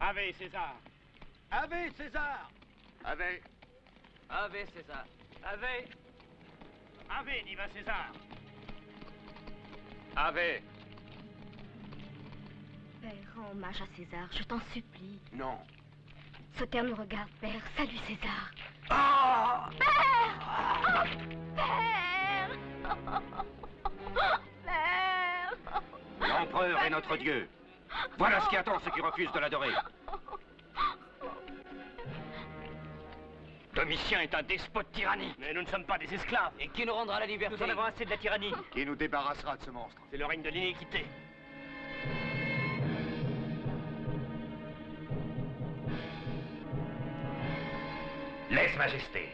Ave César. Ave César. Ave. Ave César. Ave. Ave, Niva César. Ave. Père, rends hommage à César, je t'en supplie. Non. Sauternes nous regarde, Père. Salut, César. Ah! Père! Père! Père! L'empereur est notre Dieu. Voilà ce qui attend ceux qui refusent de l'adorer. Domitien est un despote tyrannique. Mais nous ne sommes pas des esclaves. Et qui nous rendra la liberté? Nous en avons assez de la tyrannie. Qui nous débarrassera de ce monstre? C'est le règne de l'iniquité. Lèse-majesté,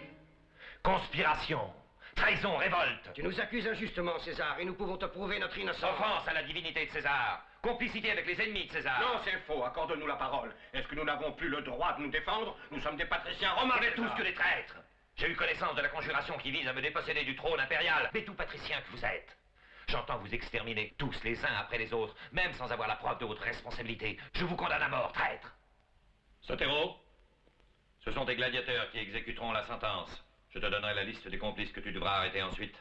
conspiration, trahison, révolte. Tu nous accuses injustement, César, et nous pouvons te prouver notre innocence. Offense à la divinité de César, complicité avec les ennemis de César. Non, c'est faux. Accorde-nous la parole. Est-ce que nous n'avons plus le droit de nous défendre? Nous sommes des patriciens romains. Vous n'êtes tous que des traîtres. J'ai eu connaissance de la conjuration qui vise à me déposséder du trône impérial. Mais tout patricien que vous êtes. J'entends vous exterminer tous les uns après les autres, même sans avoir la preuve de votre responsabilité. Je vous condamne à mort, traître. Sotero, ce sont tes gladiateurs qui exécuteront la sentence. Je te donnerai la liste des complices que tu devras arrêter ensuite.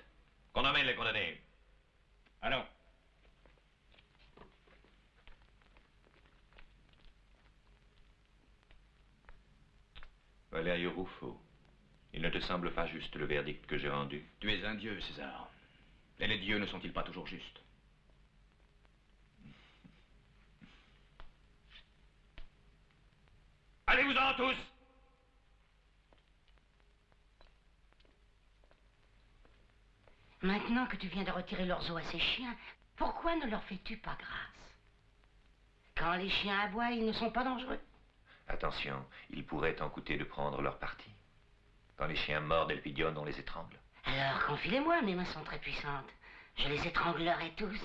Qu'on emmène les condamnés. Allons. Valerio Ruffo, il ne te semble pas juste le verdict que j'ai rendu? Tu es un dieu, César. Et les dieux ne sont-ils pas toujours justes? Allez-vous-en tous! Maintenant que tu viens de retirer leurs os à ces chiens, pourquoi ne leur fais-tu pas grâce? Quand les chiens aboient, ils ne sont pas dangereux. Attention, il pourrait t'en coûter de prendre leur parti. Quand les chiens mordent Elpidion, on les étrangle. Alors, confie-les-moi, mes mains sont très puissantes. Je les étranglerai tous.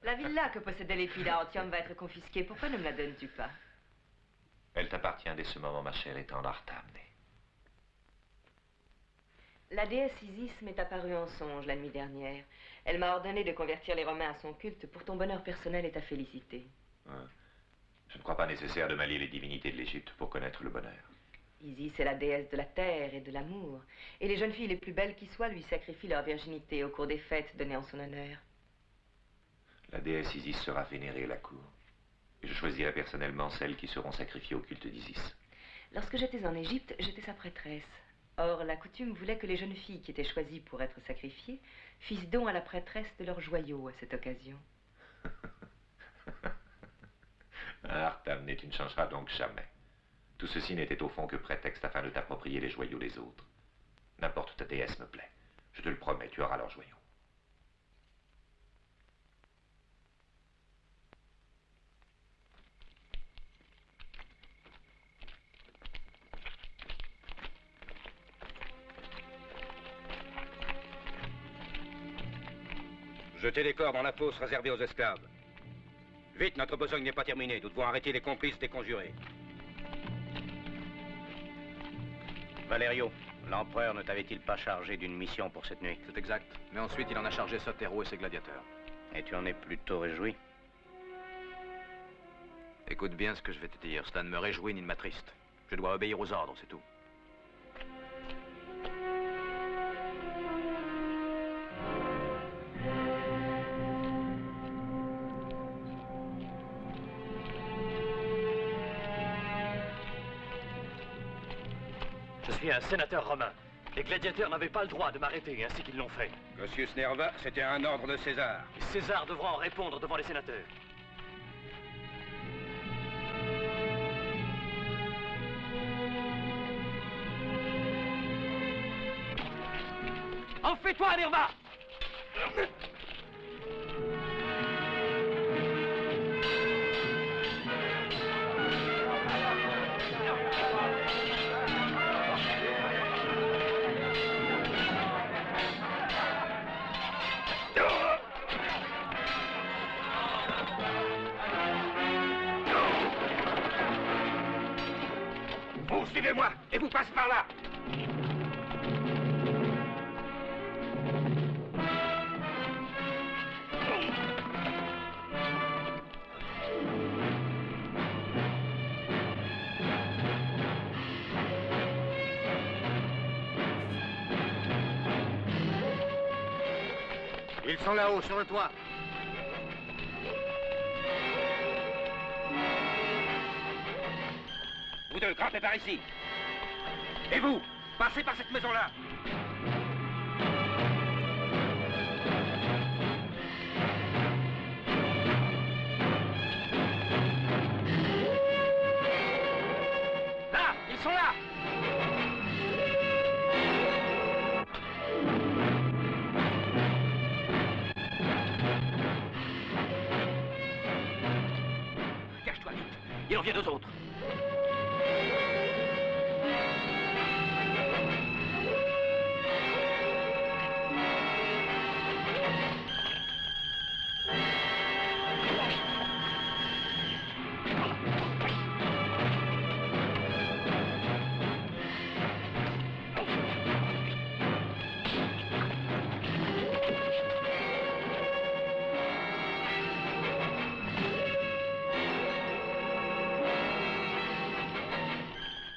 La villa que possédait l'Épida Antium va être confisquée. Pourquoi ne me la donnes-tu pas? Elle t'appartient dès ce moment, ma chère, et tendre Artamne. La déesse Isis m'est apparue en songe la nuit dernière. Elle m'a ordonné de convertir les Romains à son culte pour ton bonheur personnel et ta félicité. Ouais. Je ne crois pas nécessaire de m'allier les divinités de l'Égypte pour connaître le bonheur. Isis est la déesse de la terre et de l'amour. Et les jeunes filles les plus belles qui soient lui sacrifient leur virginité au cours des fêtes données en son honneur. La déesse Isis sera vénérée à la cour. Et je choisirai personnellement celles qui seront sacrifiées au culte d'Isis. Lorsque j'étais en Égypte, j'étais sa prêtresse. Or, la coutume voulait que les jeunes filles qui étaient choisies pour être sacrifiées fissent don à la prêtresse de leurs joyaux à cette occasion. Artamne, tu ne changeras donc jamais. Tout ceci n'était au fond que prétexte afin de t'approprier les joyaux des autres. N'importe ta déesse me plaît. Je te le promets, tu auras leurs joyaux. Jetez les corps dans la fosse réservée aux esclaves. Vite, notre besogne n'est pas terminée. Nous devons arrêter les complices des conjurés. Valerio, l'empereur ne t'avait-il pas chargé d'une mission pour cette nuit? C'est exact. Mais ensuite, il en a chargé Sotero et ses gladiateurs. Et tu en es plutôt réjoui? Écoute bien ce que je vais te dire. Cela ne me réjouit ni ne m'attriste. Je dois obéir aux ordres, c'est tout. Je suis un sénateur romain. Les gladiateurs n'avaient pas le droit de m'arrêter, ainsi qu'ils l'ont fait. Lucius Nerva, c'était un ordre de César. César devra en répondre devant les sénateurs. En fais-toi, Nerva! Vous suivez-moi et vous passez par là. Ils sont là-haut, sur le toit. Vous deux, grimpez par ici. Et vous, passez par cette maison-là. Là, ils sont là. Cache-toi vite. Il en vient deux autres.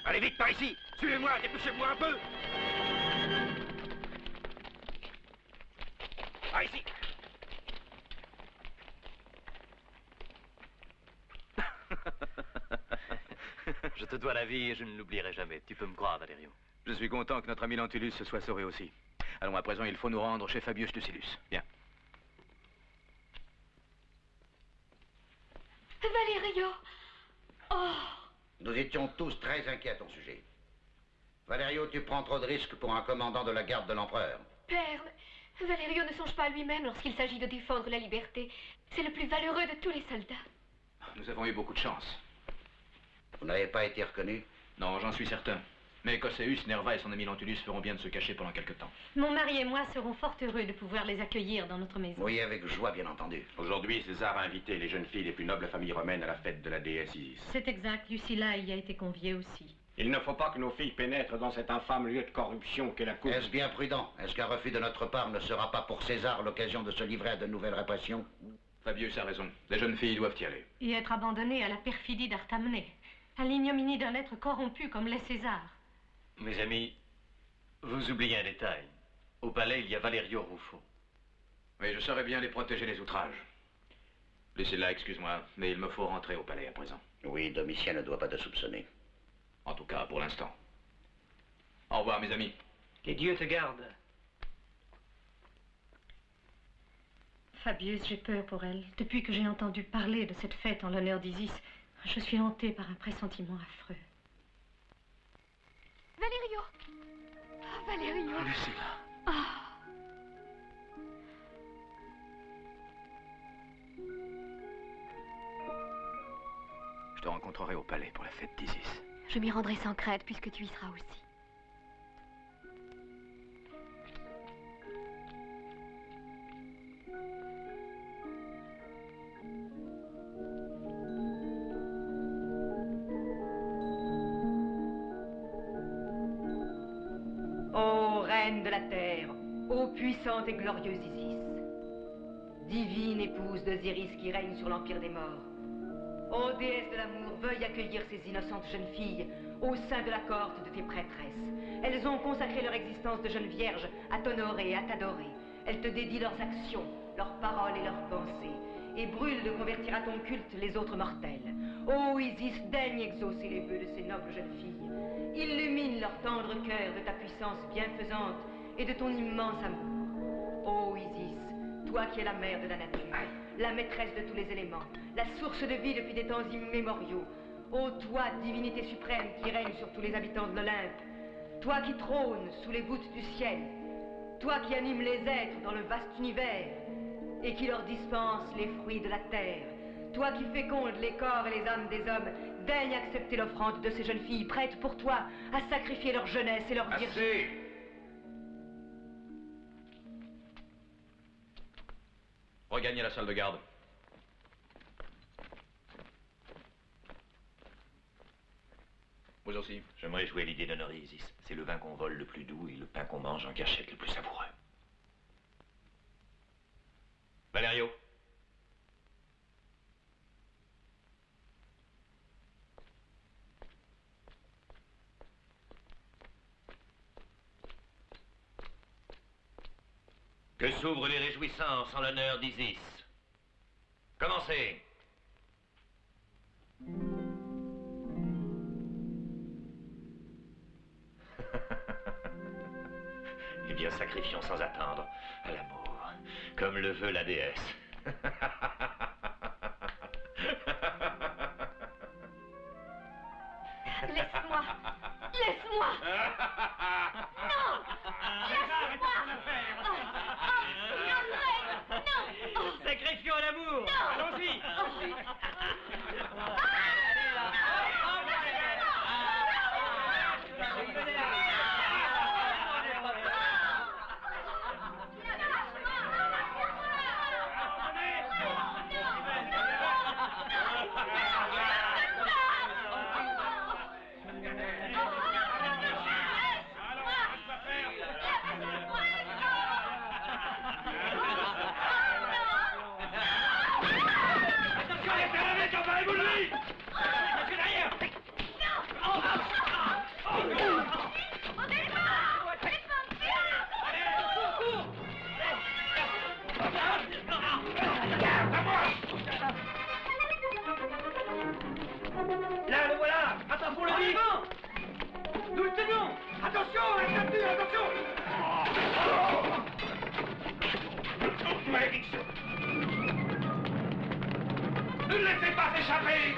Allez vite par ici. Suivez-moi, dépêchez-vous un peu. Par ici. Je te dois la vie et je ne l'oublierai jamais. Tu peux me croire, Valerio. Je suis content que notre ami Lentulus se soit sauvé aussi. Allons, à présent, il faut nous rendre chez Fabius Lucilius. Bien. Valerio! Oh! Nous étions tous très inquiets à ton sujet. Valerio, tu prends trop de risques pour un commandant de la garde de l'empereur. Père, Valerio ne songe pas à lui-même lorsqu'il s'agit de défendre la liberté. C'est le plus valeureux de tous les soldats. Nous avons eu beaucoup de chance. Vous n'avez pas été reconnu? Non, j'en suis certain. Mais Cosseus, Nerva et son ami Lentulus feront bien de se cacher pendant quelque temps. Mon mari et moi serons fort heureux de pouvoir les accueillir dans notre maison. Oui, avec joie, bien entendu. Aujourd'hui, César a invité les jeunes filles des plus nobles familles romaines à la fête de la déesse Isis. C'est exact, Lucilla y a été conviée aussi. Il ne faut pas que nos filles pénètrent dans cet infâme lieu de corruption qu'est la cour. Est-ce bien prudent? Est-ce qu'un refus de notre part ne sera pas pour César l'occasion de se livrer à de nouvelles répressions? Fabius a raison. Les jeunes filles doivent y aller. Y être abandonnées à la perfidie d'Artamné, à l'ignominie d'un être corrompu comme l'est César. Mes amis, vous oubliez un détail. Au palais, il y a Valerio Ruffo. Oui, je saurais bien les protéger des outrages. Laissez-la, excuse-moi, mais il me faut rentrer au palais à présent. Oui, Domitien ne doit pas te soupçonner. En tout cas, pour l'instant. Au revoir, mes amis. Que Dieu te garde. Fabius, j'ai peur pour elle. Depuis que j'ai entendu parler de cette fête en l'honneur d'Isis, je suis hantée par un pressentiment affreux. Valerio! Oh, Valerio! Lucilla. Ah. Je te rencontrerai au palais pour la fête d'Isis. Je m'y rendrai sans crainte puisque tu y seras aussi. Ô reine de la terre, ô puissante et glorieuse Isis, divine épouse d'Osiris qui règne sur l'empire des morts, ô déesse de l'amour, veuille accueillir ces innocentes jeunes filles au sein de la cohorte de tes prêtresses. Elles ont consacré leur existence de jeunes vierges à t'honorer et à t'adorer. Elles te dédient leurs actions, leurs paroles et leurs pensées, et brûlent de convertir à ton culte les autres mortels. Ô Isis, daigne exaucer les vœux de ces nobles jeunes filles. Illumine leur tendre cœur de ta puissance bienfaisante et de ton immense amour. Ô Isis, toi qui es la mère de la nature, la maîtresse de tous les éléments, la source de vie depuis des temps immémoriaux. Ô toi, divinité suprême qui règne sur tous les habitants de l'Olympe, toi qui trônes sous les voûtes du ciel, toi qui animes les êtres dans le vaste univers et qui leur dispense les fruits de la terre, toi qui fécondes les corps et les âmes des hommes, daigne accepter l'offrande de ces jeunes filles prêtes pour toi à sacrifier leur jeunesse et leur virginité. Regagnez la salle de garde. Vous aussi. J'aimerais jouer à l'idée d'honorer Isis. C'est le vin qu'on vole le plus doux et le pain qu'on mange en cachette le plus savoureux. Valerio. Que Que s'ouvrent les réjouissances en l'honneur d'Isis. Commencez. Eh bien, sacrifions sans attendre à l'amour, comme le veut la déesse. Laisse-moi. Laisse-moi. Non. Laisse-moi. Non. Sacrifions à l'amour. Allons-y. Là, le voilà. Attends pour le vide. Nous le tenons. Attention, la ceinture, attention. Malédiction! Ne le laissez pas échapper!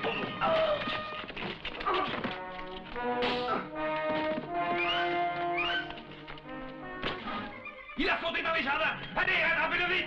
Il a sauté dans les jardins! Allez, rattrapez-le vite!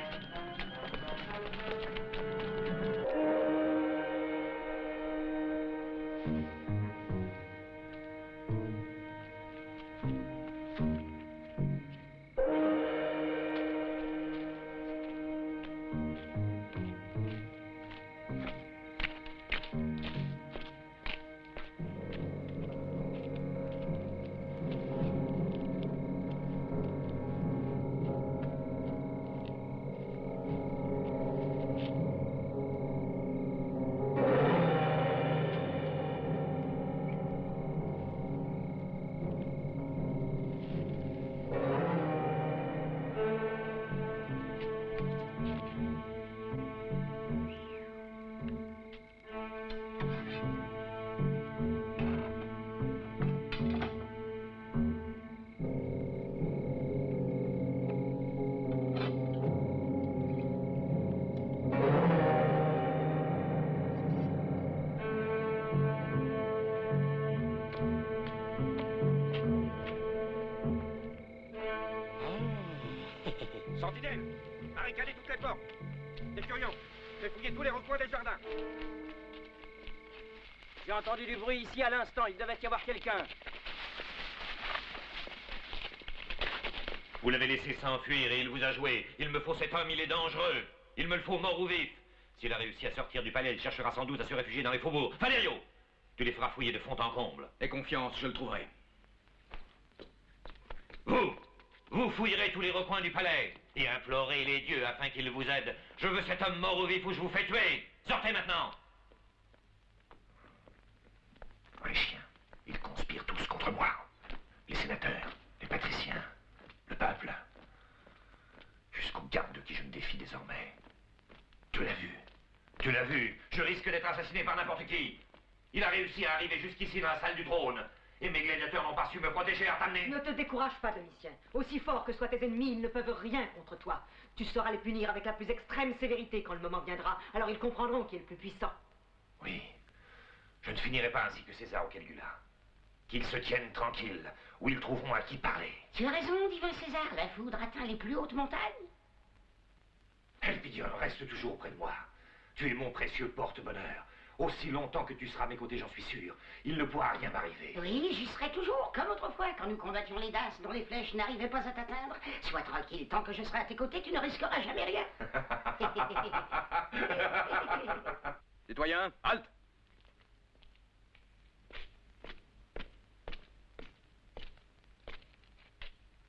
Sentinelle, barricadez toutes les portes. Les furions, fouillez tous les recoins des jardins. J'ai entendu du bruit ici à l'instant. Il devait y avoir quelqu'un. Vous l'avez laissé s'enfuir et il vous a joué. Il me faut cet homme, il est dangereux. Il me le faut mort ou vif. S'il a réussi à sortir du palais, il cherchera sans doute à se réfugier dans les faubourgs. Valerio, tu les feras fouiller de fond en comble. Aie confiance, je le trouverai. Vous fouillerez tous les recoins du palais et implorez les dieux afin qu'ils vous aident. Je veux cet homme mort ou vif ou je vous fais tuer. Sortez maintenant. Les chiens, ils conspirent tous contre moi. Les sénateurs, les patriciens, le peuple. Jusqu'aux gardes de qui je me défie désormais. Tu l'as vu. Tu l'as vu. Je risque d'être assassiné par n'importe qui. Il a réussi à arriver jusqu'ici dans la salle du trône. Et mes gladiateurs n'ont pas su me protéger, Artamné. Ne te décourage pas, Domitien. Aussi forts que soient tes ennemis, ils ne peuvent rien contre toi. Tu sauras les punir avec la plus extrême sévérité quand le moment viendra. Alors ils comprendront qui est le plus puissant. Oui. Je ne finirai pas ainsi que César ou Caligula. Qu'ils se tiennent tranquilles, où ils trouveront à qui parler. Tu as raison, divin César. La foudre atteint les plus hautes montagnes. Elpidion, reste toujours près de moi. Tu es mon précieux porte-bonheur. Aussi longtemps que tu seras à mes côtés, j'en suis sûr. Il ne pourra rien m'arriver. Oui, j'y serai toujours, comme autrefois, quand nous combattions les Daces dont les flèches n'arrivaient pas à t'atteindre. Sois tranquille, tant que je serai à tes côtés, tu ne risqueras jamais rien. Citoyen, halte!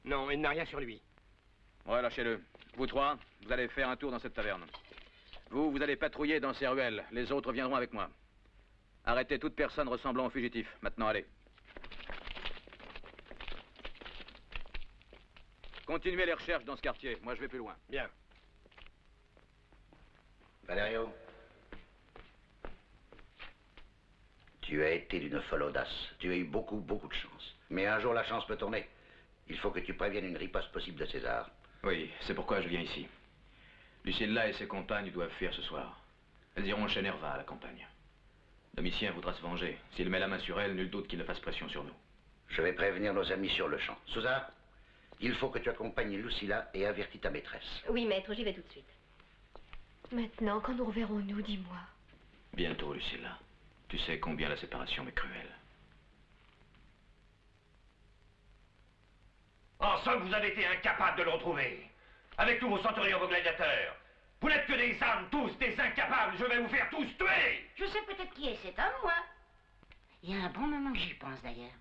Non, il n'a rien sur lui. Ouais, lâchez-le. Vous trois, vous allez faire un tour dans cette taverne. Vous allez patrouiller dans ces ruelles. Les autres viendront avec moi. Arrêtez toute personne ressemblant au fugitif. Maintenant, allez. Continuez les recherches dans ce quartier. Moi, je vais plus loin. Bien. Valerio, tu as été d'une folle audace. Tu as eu beaucoup de chance. Mais un jour, la chance peut tourner. Il faut que tu préviennes une riposte possible de César. Oui, c'est pourquoi je viens ici. Lucilla et ses compagnes doivent fuir ce soir. Elles iront chez Nerva à la campagne. Domitien voudra se venger. S'il met la main sur elle, nul doute qu'il ne fasse pression sur nous. Je vais prévenir nos amis sur le champ. Sousa, il faut que tu accompagnes Lucilla et avertis ta maîtresse. Oui, maître, j'y vais tout de suite. Maintenant, quand nous reverrons-nous, dis-moi. Bientôt, Lucilla. Tu sais combien la séparation m'est cruelle. En somme, vous avez été incapable de le retrouver. Avec tous vos centurions, vos gladiateurs. Vous n'êtes que des âmes, tous des incapables. Je vais vous faire tous tuer. Je sais peut-être qui est cet homme, moi. Il y a un bon moment que j'y pense, d'ailleurs.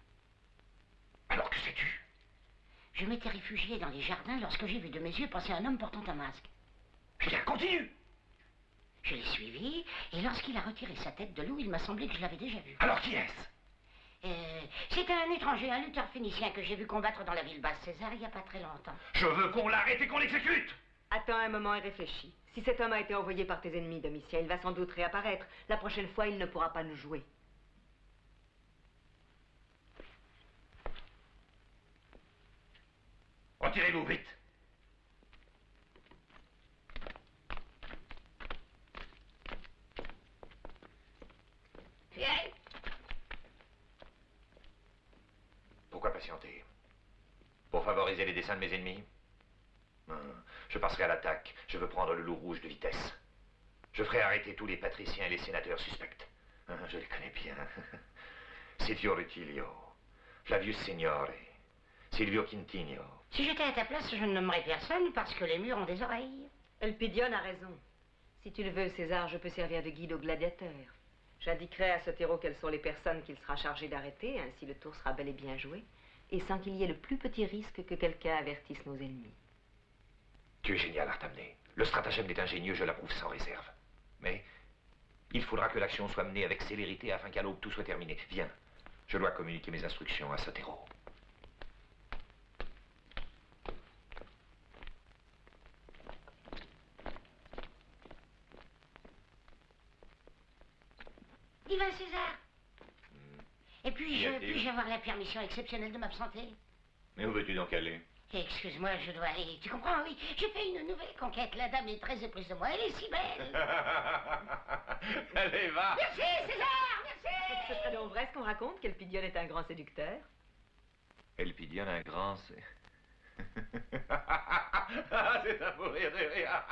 Alors que sais-tu? Je m'étais réfugié dans les jardins lorsque j'ai vu de mes yeux passer un homme portant un masque. Bien, continue. Je l'ai suivi, et lorsqu'il a retiré sa tête de l'eau, il m'a semblé que je l'avais déjà vu. Alors qui est-ce? C'était un étranger, un lutteur phénicien que j'ai vu combattre dans la ville basse César il n'y a pas très longtemps. Je veux qu'on l'arrête et qu'on l'exécute. Attends un moment et réfléchis. Si cet homme a été envoyé par tes ennemis, Domitien, il va sans doute réapparaître. La prochaine fois, il ne pourra pas nous jouer. Retirez-vous vite. Pourquoi patienter? Pour favoriser les desseins de mes ennemis? Je passerai à l'attaque. Je veux prendre le loup rouge de vitesse. Je ferai arrêter tous les patriciens et les sénateurs suspects. Je les connais bien. Scipio Rutilio, Flavius Signore, Silvio Quintinio. Si j'étais à ta place, je ne nommerais personne parce que les murs ont des oreilles. Elpidion a raison. Si tu le veux, César, je peux servir de guide aux gladiateurs. J'indiquerai à Sotero quelles sont les personnes qu'il sera chargé d'arrêter, ainsi le tour sera bel et bien joué, et sans qu'il y ait le plus petit risque que quelqu'un avertisse nos ennemis. Tu es génial, Artamné. Le stratagème est ingénieux, je l'approuve sans réserve. Mais il faudra que l'action soit menée avec célérité afin qu'à l'aube tout soit terminé. Viens, je dois communiquer mes instructions à Sotero. Divin César. Et puis-je avoir la permission exceptionnelle de m'absenter? Mais où veux-tu donc aller? Excuse-moi, je dois aller. Tu comprends, oui. J'ai fait une nouvelle conquête. La dame est très éprise de moi. Elle est si belle. Allez, va. Merci, César, merci. Ce serait donc vrai ce qu'on raconte, qu'Elpidion est un grand séducteur? Elpidion, un grand... C'est à mourir de rire.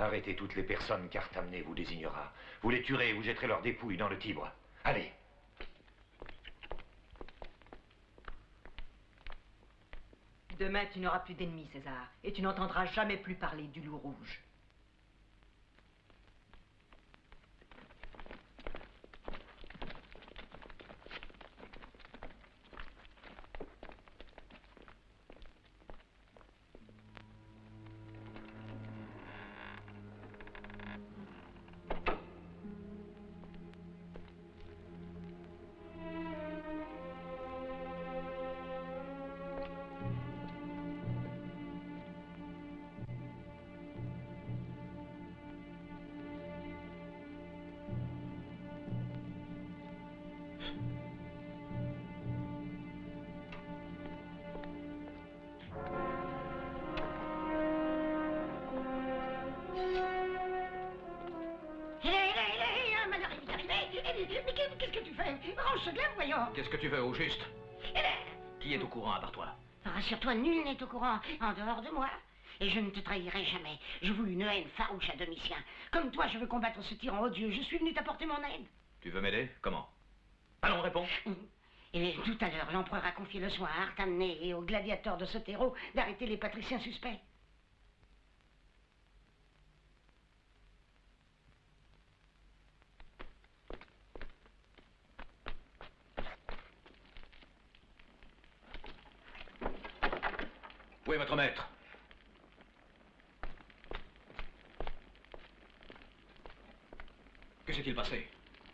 Arrêtez toutes les personnes qu'Artamné vous désignera. Vous les tuerez et vous jetterez leurs dépouilles dans le Tibre. Allez. Demain, tu n'auras plus d'ennemis, César, et tu n'entendras jamais plus parler du loup rouge. Range ce glaive, voyons. Qu'est-ce que tu veux, au juste? Qui est au courant à part toi? Rassure-toi, nul n'est au courant, en dehors de moi. Et je ne te trahirai jamais. Je voue une haine farouche à Domitien. Comme toi, je veux combattre ce tyran odieux. Je suis venu t'apporter mon aide. Tu veux m'aider? Comment? Allons, réponds. Et tout à l'heure, l'empereur a confié le soin à Artamné et aux gladiateurs de Sotero d'arrêter les patriciens suspects. Où est votre maître? Que s'est-il passé?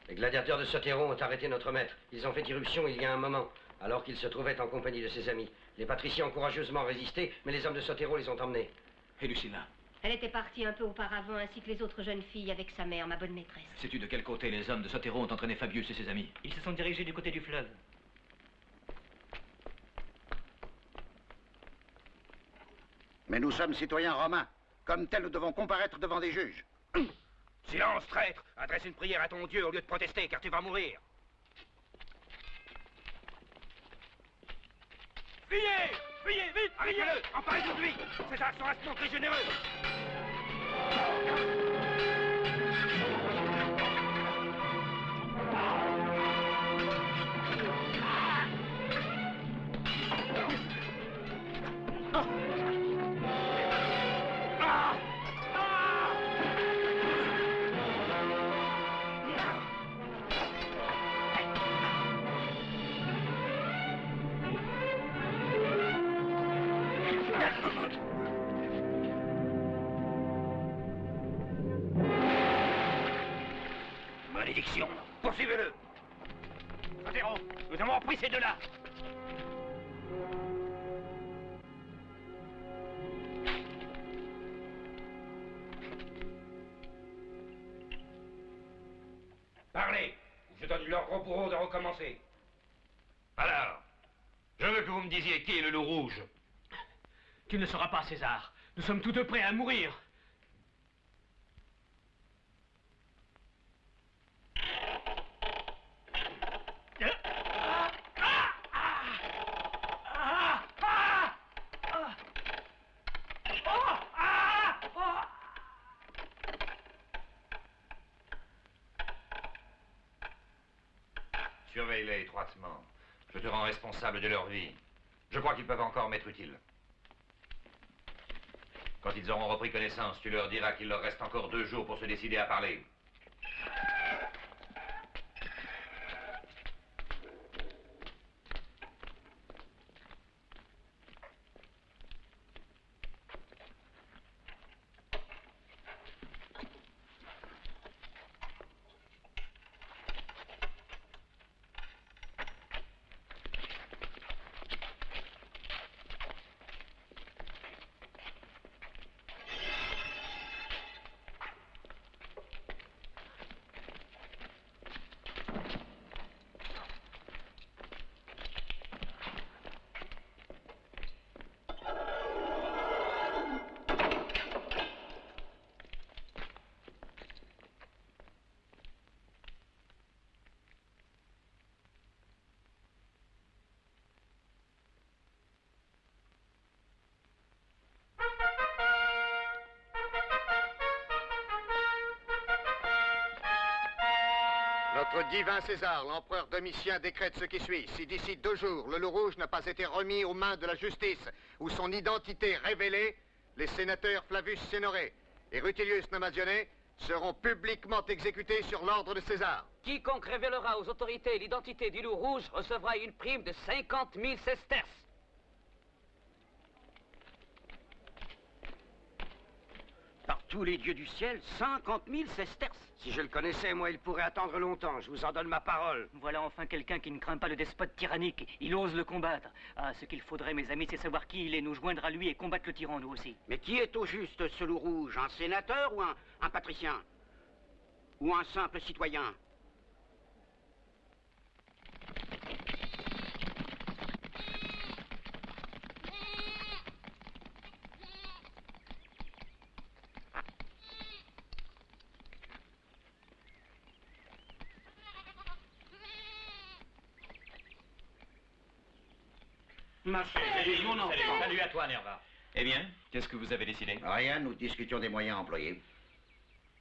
Les gladiateurs de Sotero ont arrêté notre maître. Ils ont fait irruption il y a un moment, alors qu'il se trouvait en compagnie de ses amis. Les patriciens ont courageusement résisté, mais les hommes de Sotero les ont emmenés. Et Lucilla? Elle était partie un peu auparavant, ainsi que les autres jeunes filles avec sa mère, ma bonne maîtresse. Sais-tu de quel côté les hommes de Sotero ont entraîné Fabius et ses amis? Ils se sont dirigés du côté du fleuve. Mais nous sommes citoyens romains. Comme tels, nous devons comparaître devant des juges. Silence, traître! Adresse une prière à ton Dieu au lieu de protester, car tu vas mourir. Fuyez! Fuyez, vite! Arrêtez-le! Emparez-vous de lui! César sera se montrer généreux! Malédiction! Poursuivez-le! Sotero, nous avons repris ces deux-là! Parlez! Je donne l'ordre au bourreau de recommencer. Alors, je veux que vous me disiez qui est le loup rouge. Tu ne le sauras pas, César. Nous sommes tous deux prêts à mourir. Surveille-les étroitement. Je te rends responsable de leur vie. Je crois qu'ils peuvent encore m'être utiles. Quand ils auront repris connaissance, tu leur diras qu'il leur reste encore 2 jours pour se décider à parler. Notre divin César, l'empereur Domitien décrète ce qui suit. Si d'ici 2 jours, le loup rouge n'a pas été remis aux mains de la justice ou son identité révélée, les sénateurs Flavius Sénoré et Rutilius Namastionné seront publiquement exécutés sur l'ordre de César. Quiconque révélera aux autorités l'identité du loup rouge recevra une prime de 50 000 sesterces. Par tous les dieux du ciel, 50 000 sesterces. Si je le connaissais, moi, il pourrait attendre longtemps. Je vous en donne ma parole. Voilà enfin quelqu'un qui ne craint pas le despote tyrannique. Il ose le combattre. Ah, ce qu'il faudrait, mes amis, c'est savoir qui il est, nous joindre à lui et combattre le tyran, nous aussi. Mais qui est au juste ce loup rouge? Un sénateur ou un patricien? Ou un simple citoyen? Ma chérie, mon enfant. Salut à toi, Nerva. Eh bien, qu'est-ce que vous avez décidé? Rien, nous discutions des moyens employés.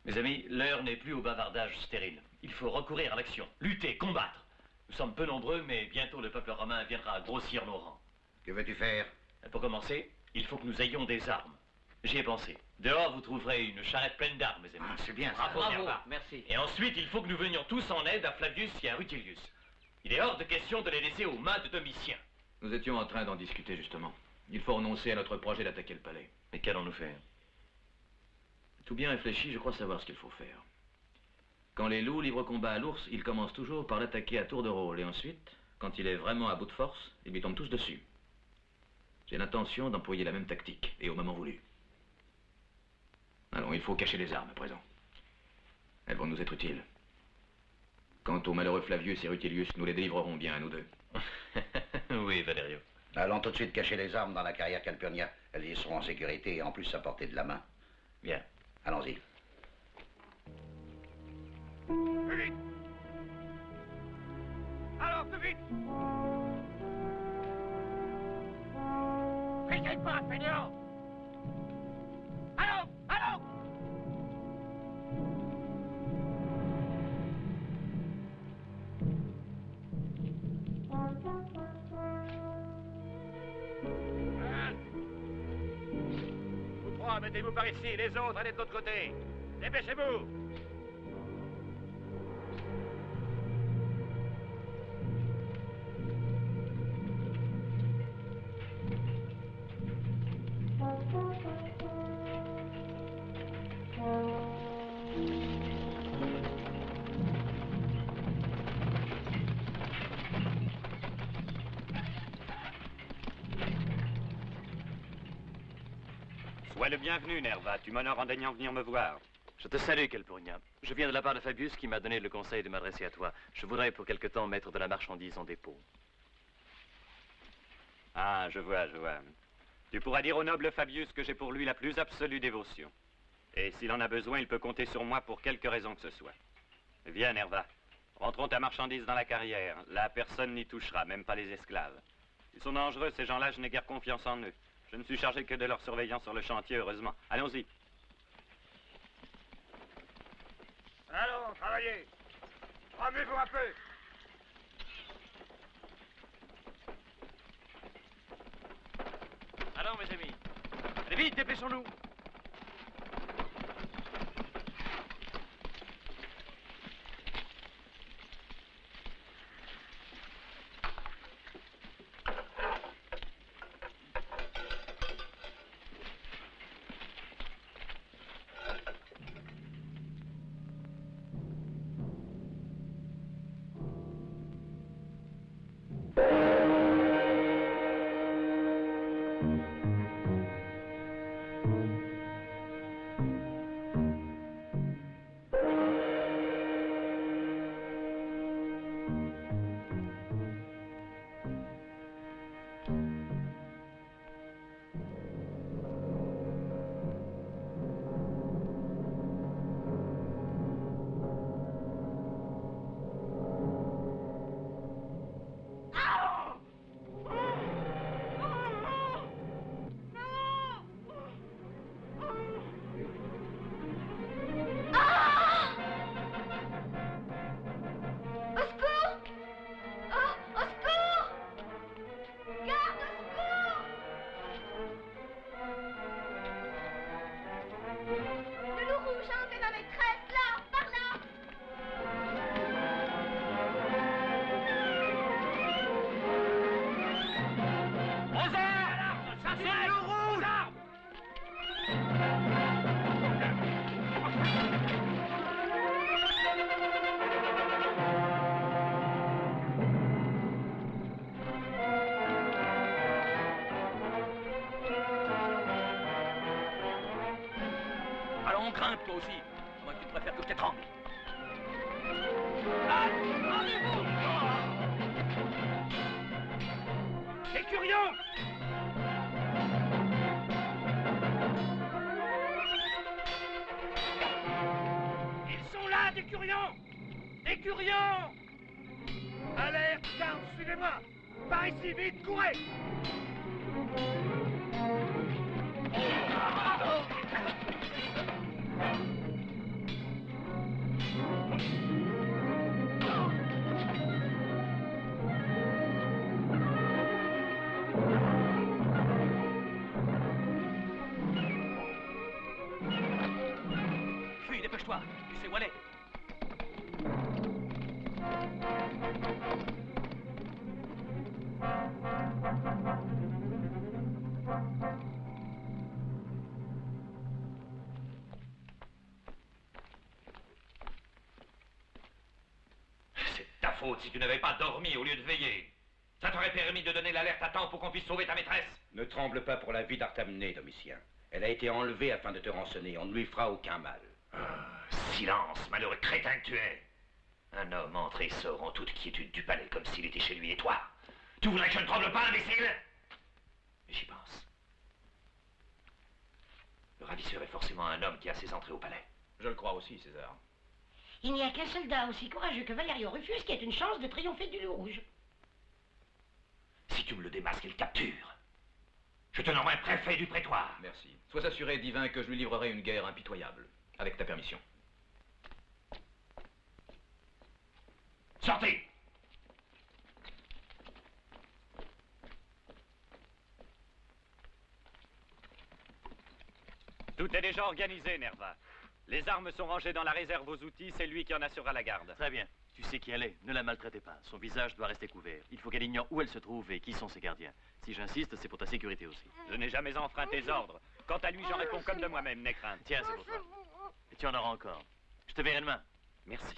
Mes amis, l'heure n'est plus au bavardage stérile. Il faut recourir à l'action, lutter, combattre. Nous sommes peu nombreux, mais bientôt le peuple romain viendra grossir nos rangs. Que veux-tu faire? Pour commencer, il faut que nous ayons des armes. J'y ai pensé. Dehors, vous trouverez une charrette pleine d'armes, mes amis. Ah, c'est bien Bravo, ça. Nerva. Merci. Et ensuite, il faut que nous venions tous en aide à Flavius et à Rutilius. Il est hors de question de les laisser aux mains de Domitien. Nous étions en train d'en discuter, justement. Il faut renoncer à notre projet d'attaquer le palais. Mais qu'allons-nous faire? Tout bien réfléchi, je crois savoir ce qu'il faut faire. Quand les loups livrent combat à l'ours, ils commencent toujours par l'attaquer à tour de rôle. Et ensuite, quand il est vraiment à bout de force, ils lui tombent tous dessus. J'ai l'intention d'employer la même tactique, et au moment voulu. Allons, il faut cacher les armes à présent. Elles vont nous être utiles. Quant aux malheureux Flavius et Rutilius, nous les délivrerons bien à nous deux. Oui, Valerio. Allons tout de suite cacher les armes dans la carrière Calpurnia. Elles y seront en sécurité et en plus à portée de la main. Bien. Allons-y. Plus vite. Alors, plus vite. N'essaye pas, fainéant. Allons, allons. Vous trois, mettez-vous par ici. Les autres, allez de l'autre côté. Dépêchez-vous. Sois le bienvenu, Nerva. Tu m'honores en daignant venir me voir. Je te salue, Calpurnia. Je viens de la part de Fabius qui m'a donné le conseil de m'adresser à toi. Je voudrais pour quelque temps mettre de la marchandise en dépôt. Ah, je vois, je vois. Tu pourras dire au noble Fabius que j'ai pour lui la plus absolue dévotion. Et s'il en a besoin, il peut compter sur moi pour quelque raison que ce soit. Viens, Nerva. Rentrons ta marchandise dans la carrière. Là, personne n'y touchera, même pas les esclaves. Ils sont dangereux, ces gens-là, je n'ai guère confiance en eux. Je ne suis chargé que de leur surveillance sur le chantier, heureusement. Allons-y. Allons, travaillez. Remuez-vous un peu. Allons, mes amis. Allez vite, dépêchons-nous. Allons, grimpe toi aussi. Moi, tu ne préfères que t'étrangles. Les curieux! Ils sont là, des curieux! Des curieux! Alerte, garde, suivez-moi! Par ici, vite, courez! Fuis, dépêche-toi. Tu sais où aller. C'est ta faute si tu n'avais pas dormi au lieu de veiller. Ça t'aurait permis de donner l'alerte à temps pour qu'on puisse sauver ta maîtresse. Ne tremble pas pour la vie d'Artamné, Domitien. Elle a été enlevée afin de te rançonner. On ne lui fera aucun mal. Silence, malheureux crétin que tu es. Un homme entre et sort en toute quiétude du palais comme s'il était chez lui. Et toi, tu voudrais que je ne tremble pas, imbécile? J'y pense. Le ravisseur est forcément un homme qui a ses entrées au palais. Je le crois aussi, César. Il n'y a qu'un soldat aussi courageux que Valerio Rufus qui ait une chance de triompher du loup rouge. Si tu me le démasques et le captures, je te nommerai préfet du prétoire. Merci. Sois assuré, divin, que je lui livrerai une guerre impitoyable. Avec ta permission. Sortez! Tout est déjà organisé, Nerva. Les armes sont rangées dans la réserve aux outils, c'est lui qui en assurera la garde. Très bien. Tu sais qui elle est. Ne la maltraitez pas. Son visage doit rester couvert. Il faut qu'elle ignore où elle se trouve et qui sont ses gardiens. Si j'insiste, c'est pour ta sécurité aussi. Je n'ai jamais enfreint tes ordres. Quant à lui, j'en réponds comme de moi-même, n'aie crainte. Tiens, c'est pour toi. Et tu en auras encore. Je te verrai demain. Merci.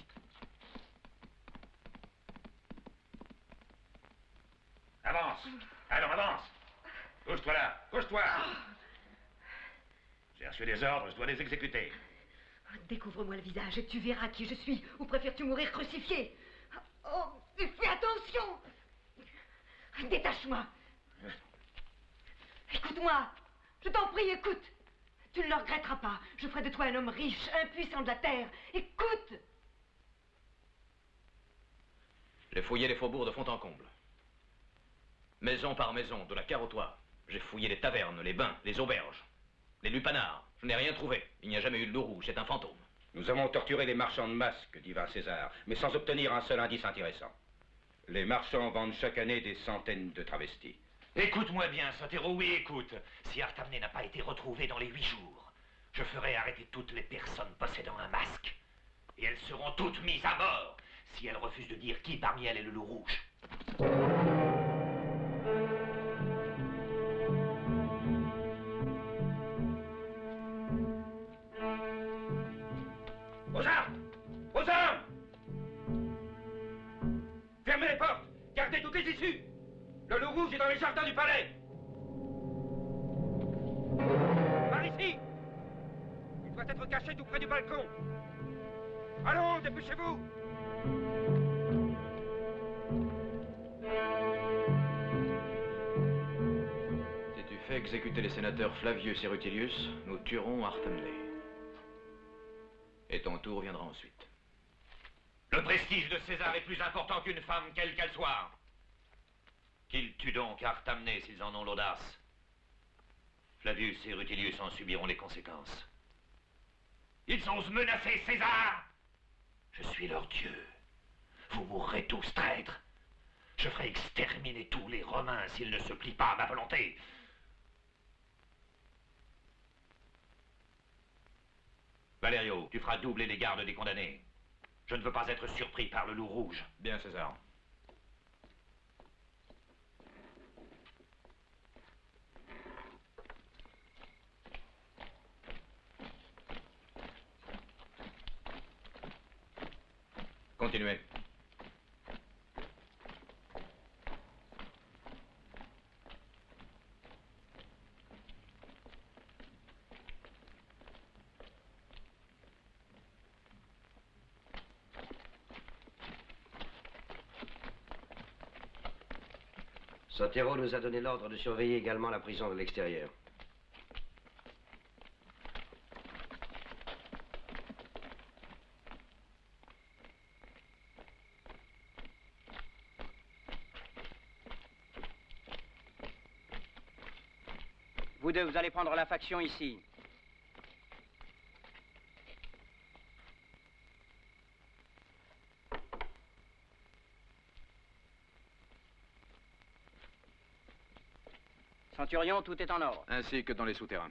Avance! Allons, avance! Couche-toi là! Couche-toi! J'ai reçu des ordres, je dois les exécuter. Découvre-moi le visage et tu verras qui je suis. Ou préfères-tu mourir crucifié? Oh, mais fais attention! Détache-moi! Écoute-moi! Je t'en prie, écoute! Tu ne le regretteras pas. Je ferai de toi un homme riche, impuissant de la terre. Écoute! J'ai fouillé les faubourgs de fond en comble. Maison par maison, de la cave au toit. J'ai fouillé les tavernes, les bains, les auberges, les lupanards. Je n'ai rien trouvé. Il n'y a jamais eu de loup rouge, c'est un fantôme. Nous avons torturé les marchands de masques, divin César, mais sans obtenir un seul indice intéressant. Les marchands vendent chaque année des centaines de travestis. Écoute-moi bien, Sotero, oui, écoute. Si Artamné n'a pas été retrouvé dans les 8 jours, je ferai arrêter toutes les personnes possédant un masque. Et elles seront toutes mises à mort si elles refusent de dire qui parmi elles est le loup rouge. Aux armes! Aux armes! Fermez les portes! Gardez toutes les issues! Le loup rouge est dans les jardins du palais! Par ici! Il doit être caché tout près du balcon! Allons, dépêchez-vous! Si tu fais exécuter les sénateurs Flavius et Rutilius, nous tuerons Artamné. Et ton tour viendra ensuite. Le prestige de César est plus important qu'une femme, quelle qu'elle soit. Qu'ils tuent donc Artamné s'ils en ont l'audace. Flavius et Rutilius en subiront les conséquences. Ils osent menacer César! Je suis leur dieu. Vous mourrez tous, traîtres. Je ferai exterminer tous les Romains s'ils ne se plient pas à ma volonté. Valerio, tu feras doubler les gardes des condamnés. Je ne veux pas être surpris par le loup rouge. Bien, César. Continuez. Sotero nous a donné l'ordre de surveiller également la prison de l'extérieur. Vous deux, vous allez prendre la faction ici. Centurion, tout est en ordre. Ainsi que dans les souterrains.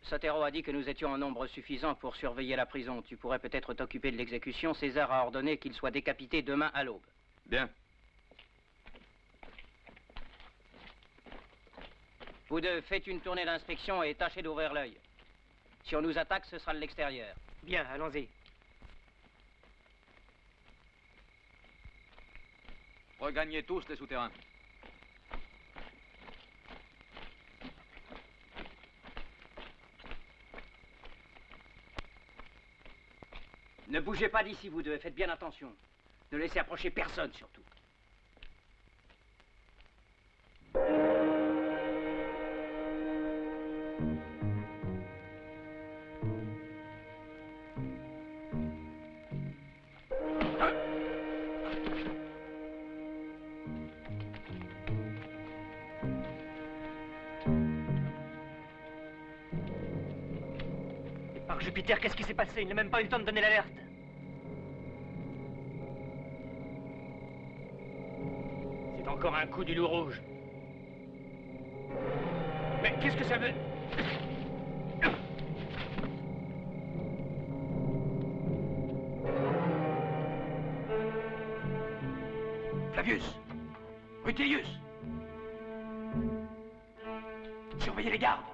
Sotero a dit que nous étions en nombre suffisant pour surveiller la prison. Tu pourrais peut-être t'occuper de l'exécution. César a ordonné qu'il soit décapité demain à l'aube. Bien. Vous deux, faites une tournée d'inspection et tâchez d'ouvrir l'œil. Si on nous attaque, ce sera de l'extérieur. Bien, allons-y. Regagnez tous les souterrains. Ne bougez pas d'ici, vous deux, faites bien attention. Ne laissez approcher personne, surtout. Par Jupiter, qu'est-ce qui s'est passé? Il n'a même pas eu le temps de donner l'alerte. C'est encore un coup du loup rouge. Mais qu'est-ce que ça veut? Flavius! Rutilius! Surveillez les gardes!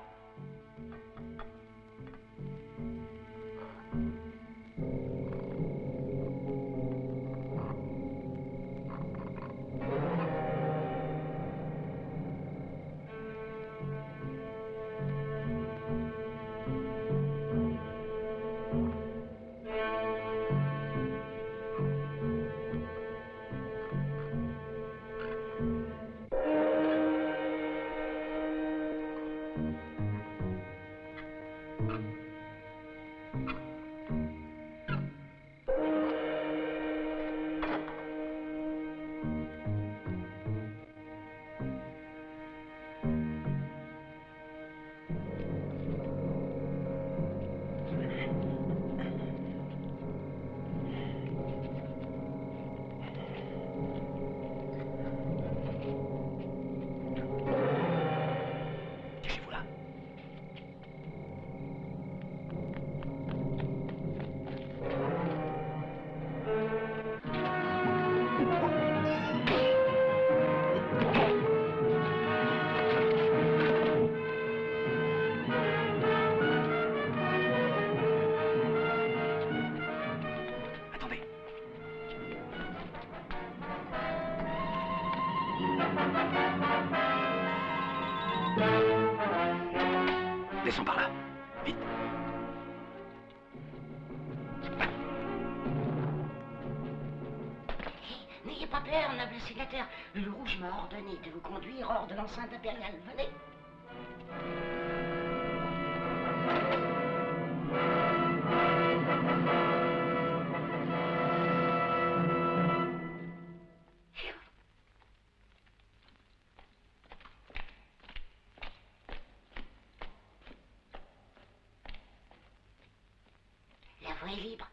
Descends par là. Vite. N'ayez pas peur, noble sénateur. Le loup rouge m'a ordonné de vous conduire hors de l'enceinte impériale. Venez. La voie est libre.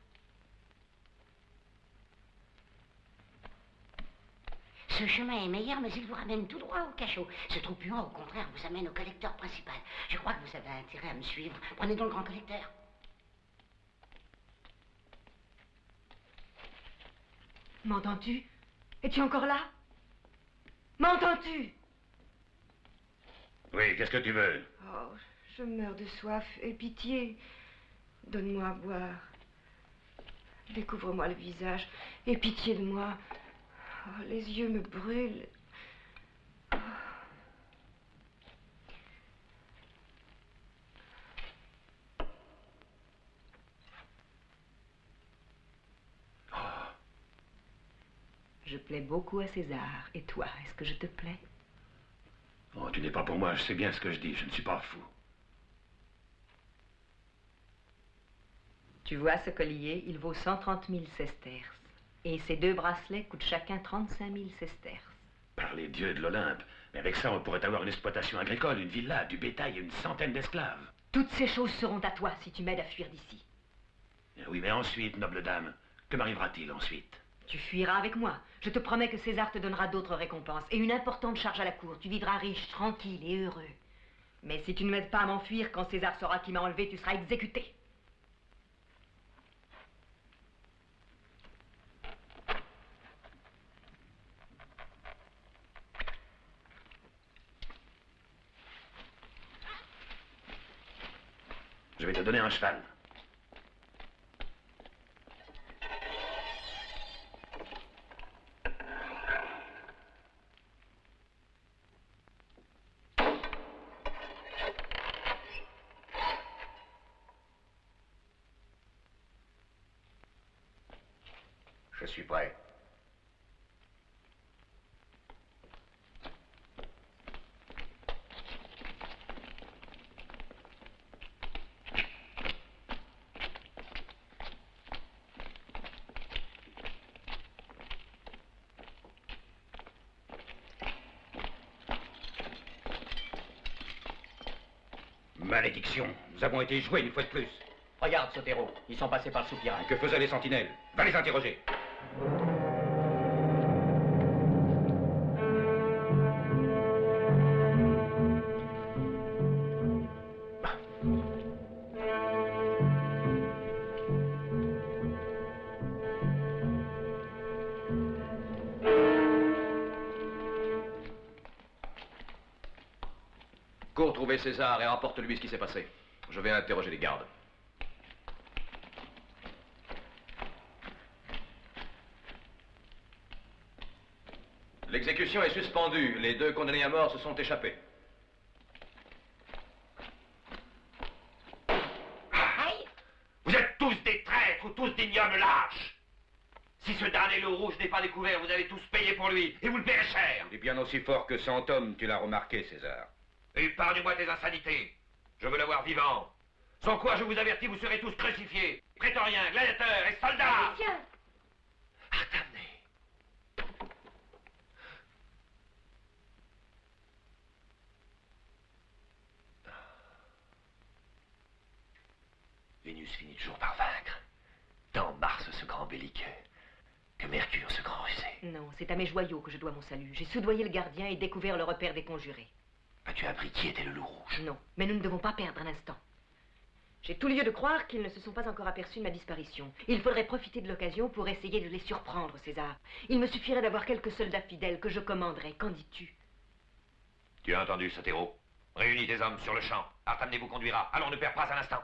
Ce chemin est meilleur, mais il vous ramène tout droit au cachot. Ce trou puant, au contraire, vous amène au collecteur principal. Je crois que vous avez intérêt à me suivre. Prenez donc le grand collecteur. M'entends-tu? Es-tu encore là? M'entends-tu? Oui, qu'est-ce que tu veux? Oh, je meurs de soif. Aie pitié. Donne-moi à boire. Découvre-moi le visage. Aie pitié de moi. Oh, les yeux me brûlent. Oh. Je plais beaucoup à César. Et toi, est-ce que je te plais? Oh, tu n'es pas pour moi, je sais bien ce que je dis, je ne suis pas fou. Tu vois ce collier, il vaut 130 000 sesterces. Et ces deux bracelets coûtent chacun 35 000 sesterces. Par les dieux de l'Olympe. Mais avec ça, on pourrait avoir une exploitation agricole, une villa, du bétail et une centaine d'esclaves. Toutes ces choses seront à toi si tu m'aides à fuir d'ici. Oui, mais ensuite, noble dame, que m'arrivera-t-il ensuite? Tu fuiras avec moi. Je te promets que César te donnera d'autres récompenses et une importante charge à la cour. Tu vivras riche, tranquille et heureux. Mais si tu ne m'aides pas à m'enfuir, quand César saura qui m'a enlevé, tu seras exécuté. Je vais te donner un cheval. Je suis prêt. Malédiction, nous avons été joués une fois de plus. Regarde, Sotero, ils sont passés par le soupirail. Que faisaient les sentinelles? Va les interroger. Cours trouver César et rapporte-lui ce qui s'est passé. Je vais interroger les gardes. L'exécution est suspendue. Les 2 condamnés à mort se sont échappés. Vous êtes tous des traîtres ou tous d'ignobles lâches. Si ce damné loup rouge n'est pas découvert, vous avez tous payé pour lui, et vous le payerez cher. Il est bien aussi fort que 100 hommes, tu l'as remarqué, César. Épargne-moi tes insanités. Je veux le voir vivant. Sans quoi, je vous avertis, vous serez tous crucifiés. Prétoriens, gladiateurs et soldats. Vénus finit toujours par vaincre. Tant Mars ce grand belliqueux, que Mercure ce grand rusé. Non, c'est à mes joyaux que je dois mon salut. J'ai soudoyé le gardien et découvert le repère des conjurés. As-tu appris qui était le loup rouge? Non, mais nous ne devons pas perdre un instant. J'ai tout lieu de croire qu'ils ne se sont pas encore aperçus de ma disparition. Il faudrait profiter de l'occasion pour essayer de les surprendre, César. Il me suffirait d'avoir quelques soldats fidèles que je commanderais. Qu'en dis-tu? Tu as entendu, Sotero? Réunis tes hommes sur le champ. Artamné vous conduira. Allons, ne perds pas un instant.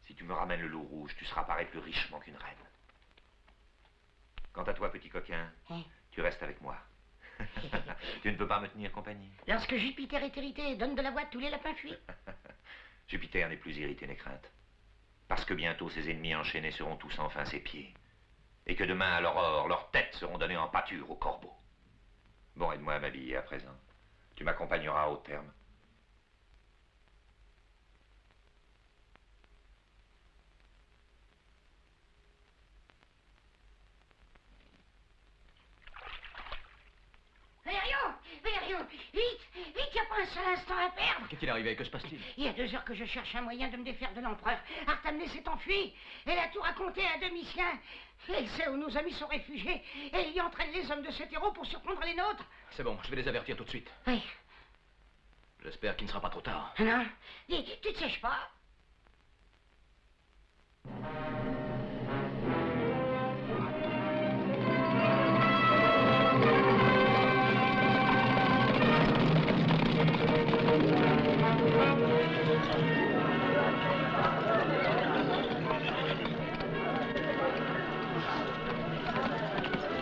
Si tu me ramènes le loup rouge, tu seras paré plus richement qu'une reine. Quant à toi, petit coquin, tu restes avec moi. Tu ne peux pas me tenir compagnie. Lorsque Jupiter est irrité, donne de la voix, tous les lapins fuient. Jupiter n'est plus irrité n'est crainte. Parce que bientôt ses ennemis enchaînés seront tous enfin ses pieds. Et que demain, à l'aurore, leurs têtes seront données en pâture aux corbeaux. Bon, aide-moi à m'habiller à présent. Tu m'accompagneras au terme. Valerio, vite, y a pas un seul instant à perdre. Qu'est-il arrivé? Que se passe-t-il? Il y a 2 heures que je cherche un moyen de me défaire de l'empereur. Artamné s'est enfui. Elle a tout raconté à Domitien. Elle sait où nos amis sont réfugiés. Et elle y entraîne les hommes de Sotero pour surprendre les nôtres. C'est bon, je vais les avertir tout de suite. Oui. J'espère qu'il ne sera pas trop tard. Non, dis, tu te sèches pas.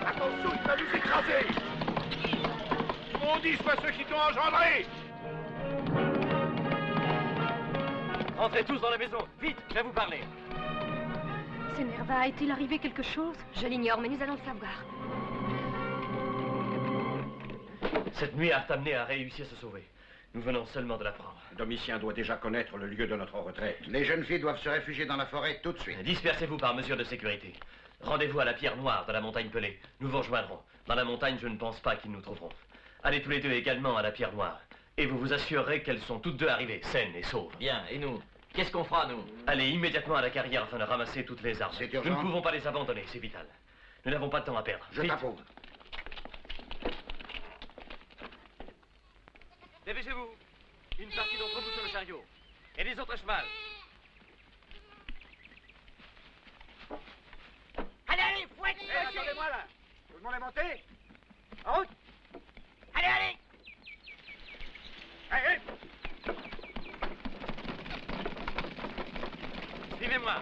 Attention, il va nous écraser. Maudits soient ceux qui t'ont engendré. Entrez tous dans la maison. Vite, je vais vous parler. C'est Nerva. Est-il arrivé quelque chose? Je l'ignore, mais nous allons le savoir. Cette nuit, Artamné a réussi à se sauver. Nous venons seulement de l'apprendre. Domitien doit déjà connaître le lieu de notre retraite. Les jeunes filles doivent se réfugier dans la forêt tout de suite. Dispersez-vous par mesure de sécurité. Rendez-vous à la Pierre Noire de la montagne Pelée. Nous vous rejoindrons. Dans la montagne, je ne pense pas qu'ils nous trouveront. Allez tous les deux également à la Pierre Noire. Et vous vous assurerez qu'elles sont toutes deux arrivées, saines et sauves. Bien, et nous? Qu'est-ce qu'on fera, nous? Allez immédiatement à la carrière afin de ramasser toutes les armes. C'est urgent. Nous ne pouvons pas les abandonner, c'est vital. Nous n'avons pas de temps à perdre. Je t'approuve. Dépêchez-vous. Une partie d'entre vous sur le chariot. Et les autres à cheval. Allez, allez, fouette! Attendez-moi là! Tout le monde est monté? En route! Allez, allez! Allez! Suivez-moi.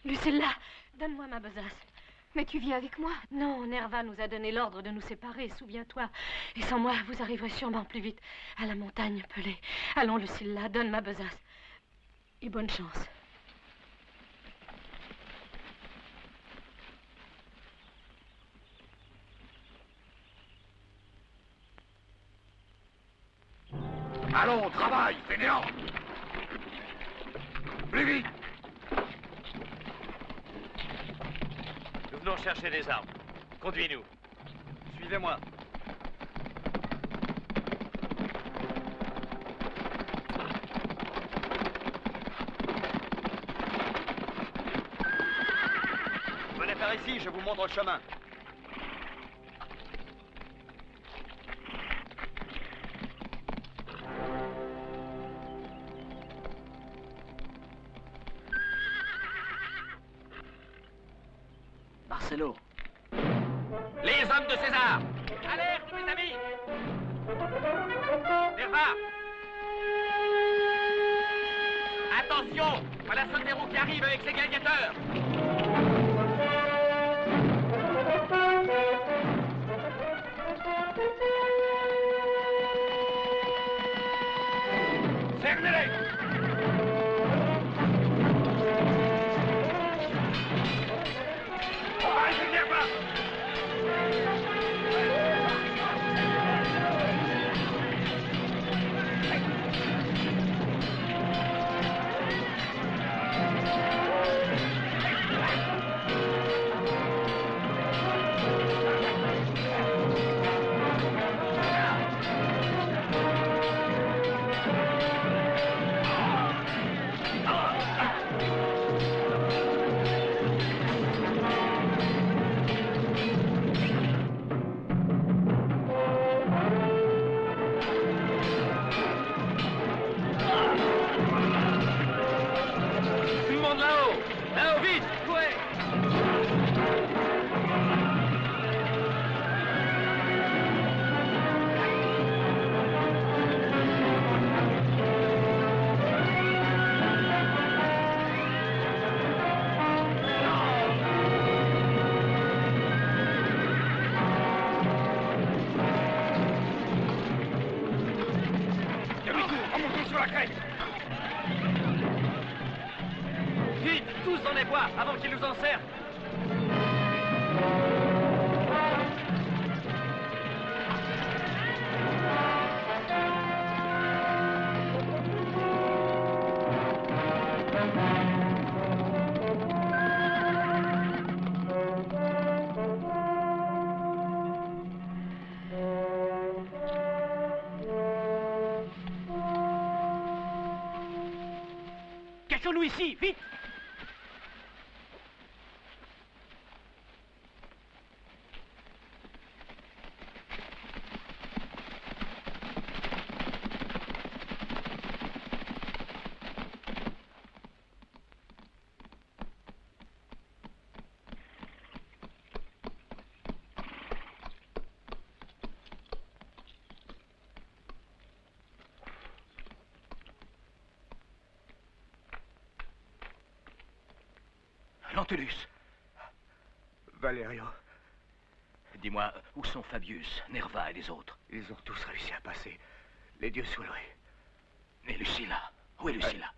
Lucilla, donne-moi ma besace. Mais tu viens avec moi? Non, Nerva nous a donné l'ordre de nous séparer, souviens-toi. Et sans moi, vous arriverez sûrement plus vite à la montagne Pelée. Allons, Lucilla, donne ma besace. Et bonne chance. Allons, travail, fainéant! Plus vite! Nous venons chercher des armes. Conduis-nous. Suivez-moi. Venez par ici, je vous montre le chemin. Marcelo. Les hommes de César! Alerte, mes amis! Nerva! Attention! Voilà Sotero qui arrive avec ses gladiateurs! Cernez-les! Allez, Nerva! Tout le monde là-haut. Là-haut, vite. Courez. Demi-tour, remontons sur la crête! Vite, tous dans les bois, avant qu'ils nous encerclent. Cachons-nous ici, vite! Lentulus. Valerio, Dis-moi, où sont Fabius, Nerva et les autres? ils ont tous réussi à passer. Les dieux soulevés. Mais Lucilla, où est Lucilla?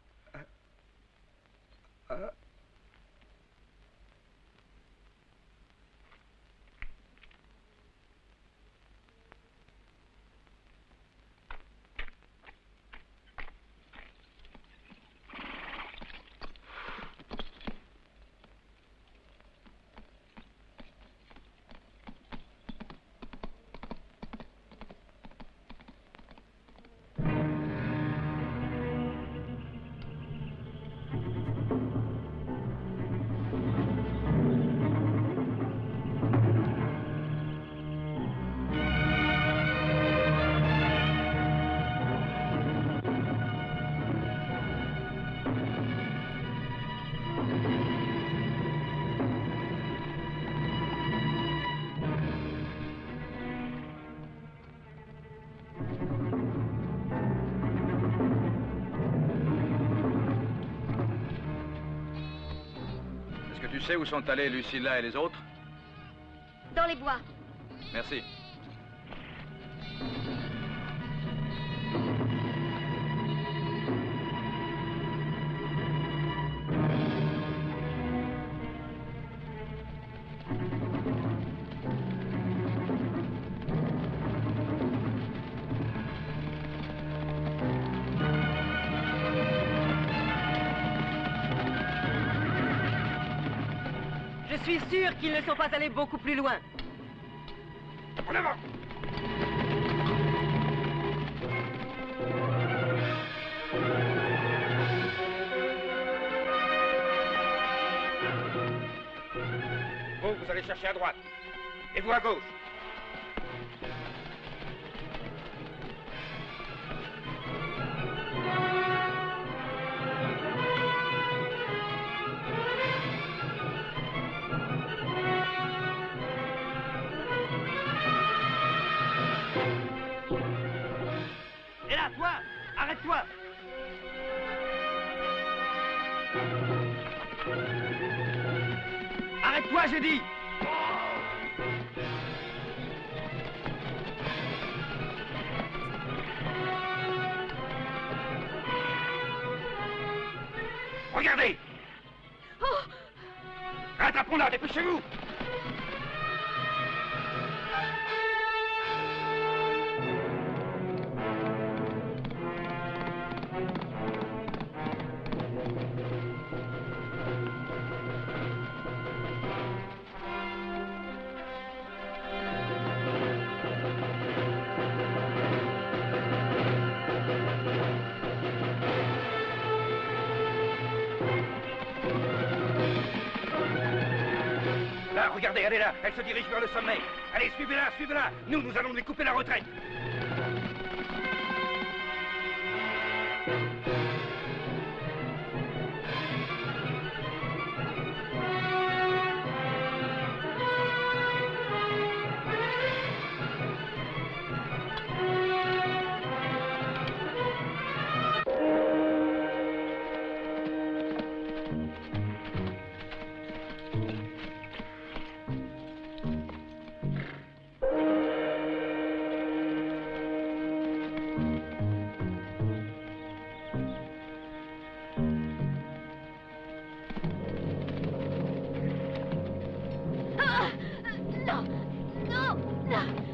Tu sais où sont allés Lucilla et les autres? Dans les bois. Merci. Je suis sûr qu'ils ne sont pas allés beaucoup plus loin. En avant! Vous allez chercher à droite. Et vous à gauche. Et là, toi, arrête-toi. Arrête-toi, j'ai dit. Regardez! Oh! Rattrapons-la, dépêchez-vous! Là, regardez, elle est là, elle se dirige vers le sommet. Allez, suivez-la, suivez-la. Nous allons lui couper la retraite.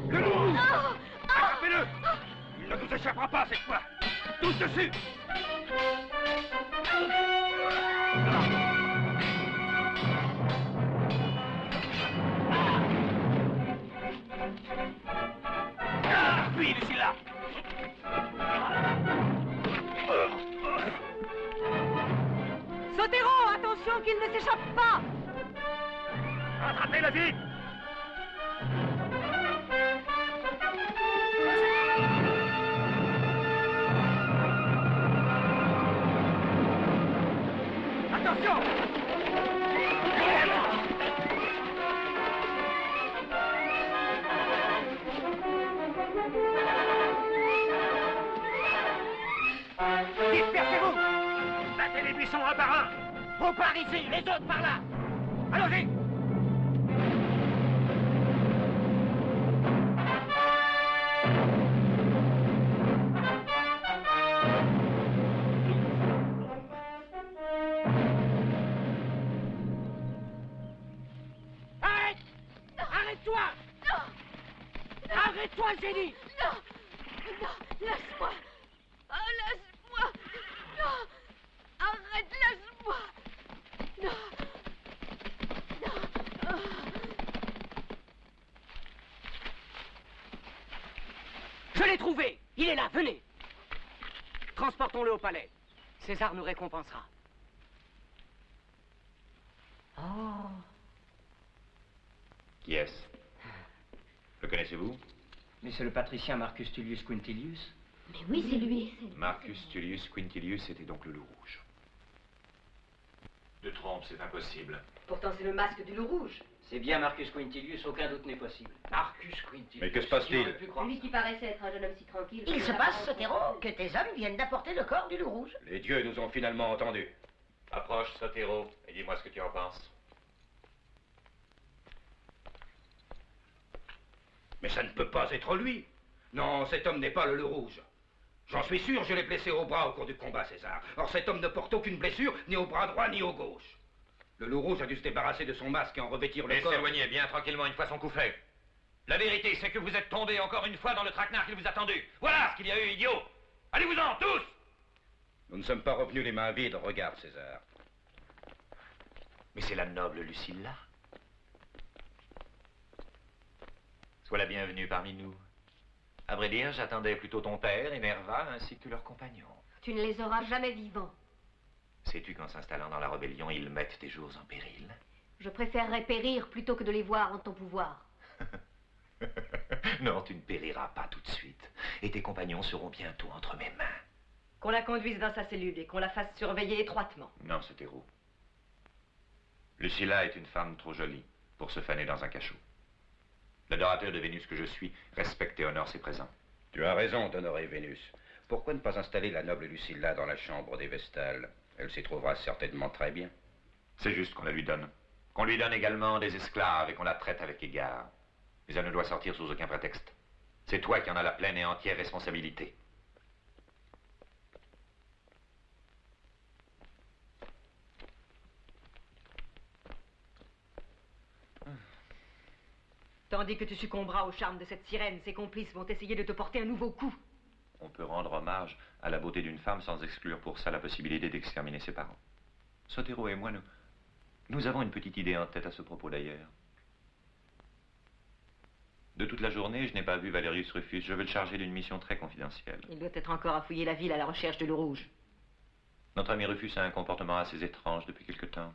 Le loup! Attrapez-le! Il ne nous échappera pas cette fois! Tous dessus! Ah, oui, Lucilla! Sotero, attention qu'il ne s'échappe pas. Attrapez-le vite! Attention! Dispersez-vous! Battez les buissons un par un! Vous par ici, les autres par là! Allons-y! Arrête! Arrête-toi! Arrête-toi, j'ai dit! Non! Non! Laisse-moi! Oh, laisse-moi! Non! Arrête, laisse-moi! Non! Non! Je l'ai trouvé! Il est là, venez! Transportons-le au palais. César nous récompensera. Oh! Qui est-ce? Le connaissez-vous? Mais c'est le patricien Marcus Tullius Quintilius. Mais oui, c'est lui. Marcus Tullius Quintilius était donc le loup rouge. De trompe, c'est impossible. Pourtant, c'est le masque du loup rouge. C'est bien Marcus Quintilius, aucun doute n'est possible. Marcus Quintilius. Mais que se passe-t-il? Lui qui paraissait être un jeune homme si tranquille. Il se passe, Sotero, que tes hommes viennent d'apporter le corps du loup rouge. Les dieux nous ont finalement entendus. Approche, Sotero, et dis-moi ce que tu en penses. Mais ça ne peut pas être lui. Non, cet homme n'est pas le loup rouge. J'en suis sûr, je l'ai blessé au bras au cours du combat, César. Or, cet homme ne porte aucune blessure, ni au bras droit, ni au gauche. Le loup rouge a dû se débarrasser de son masque et en revêtir le corps. Et s'éloigner bien tranquillement une fois son coup fait. La vérité, c'est que vous êtes tombé encore une fois dans le traquenard qu'il vous a tendu. Voilà ce qu'il y a eu, idiot. Allez-vous-en, tous! Nous ne sommes pas revenus les mains vides, regarde, César. Mais c'est la noble Lucilla. Sois la bienvenue parmi nous. À vrai dire, j'attendais plutôt ton père et Nerva, ainsi que leurs compagnons. Tu ne les auras jamais vivants. Sais-tu qu'en s'installant dans la rébellion, ils mettent tes jours en péril? Je préférerais périr plutôt que de les voir en ton pouvoir. Non, tu ne périras pas tout de suite. Et tes compagnons seront bientôt entre mes mains. Qu'on la conduise dans sa cellule et qu'on la fasse surveiller étroitement. Non, c'est héros. Lucilla est une femme trop jolie pour se faner dans un cachot. L'adorateur de Vénus que je suis respecte et honore ses présents. Tu as raison d'honorer Vénus. Pourquoi ne pas installer la noble Lucilla dans la chambre des Vestales? Elle s'y trouvera certainement très bien. C'est juste qu'on la lui donne. Qu'on lui donne également des esclaves et qu'on la traite avec égard. Mais elle ne doit sortir sous aucun prétexte. C'est toi qui en as la pleine et entière responsabilité. Tandis que tu succomberas au charme de cette sirène, ses complices vont essayer de te porter un nouveau coup. On peut rendre hommage à la beauté d'une femme sans exclure pour ça la possibilité d'exterminer ses parents. Sotero et moi, nous avons une petite idée en tête à ce propos d'ailleurs. De toute la journée, je n'ai pas vu Valerius Rufus. Je veux le charger d'une mission très confidentielle. Il doit être encore à fouiller la ville à la recherche de l'eau rouge. Notre ami Rufus a un comportement assez étrange depuis quelque temps.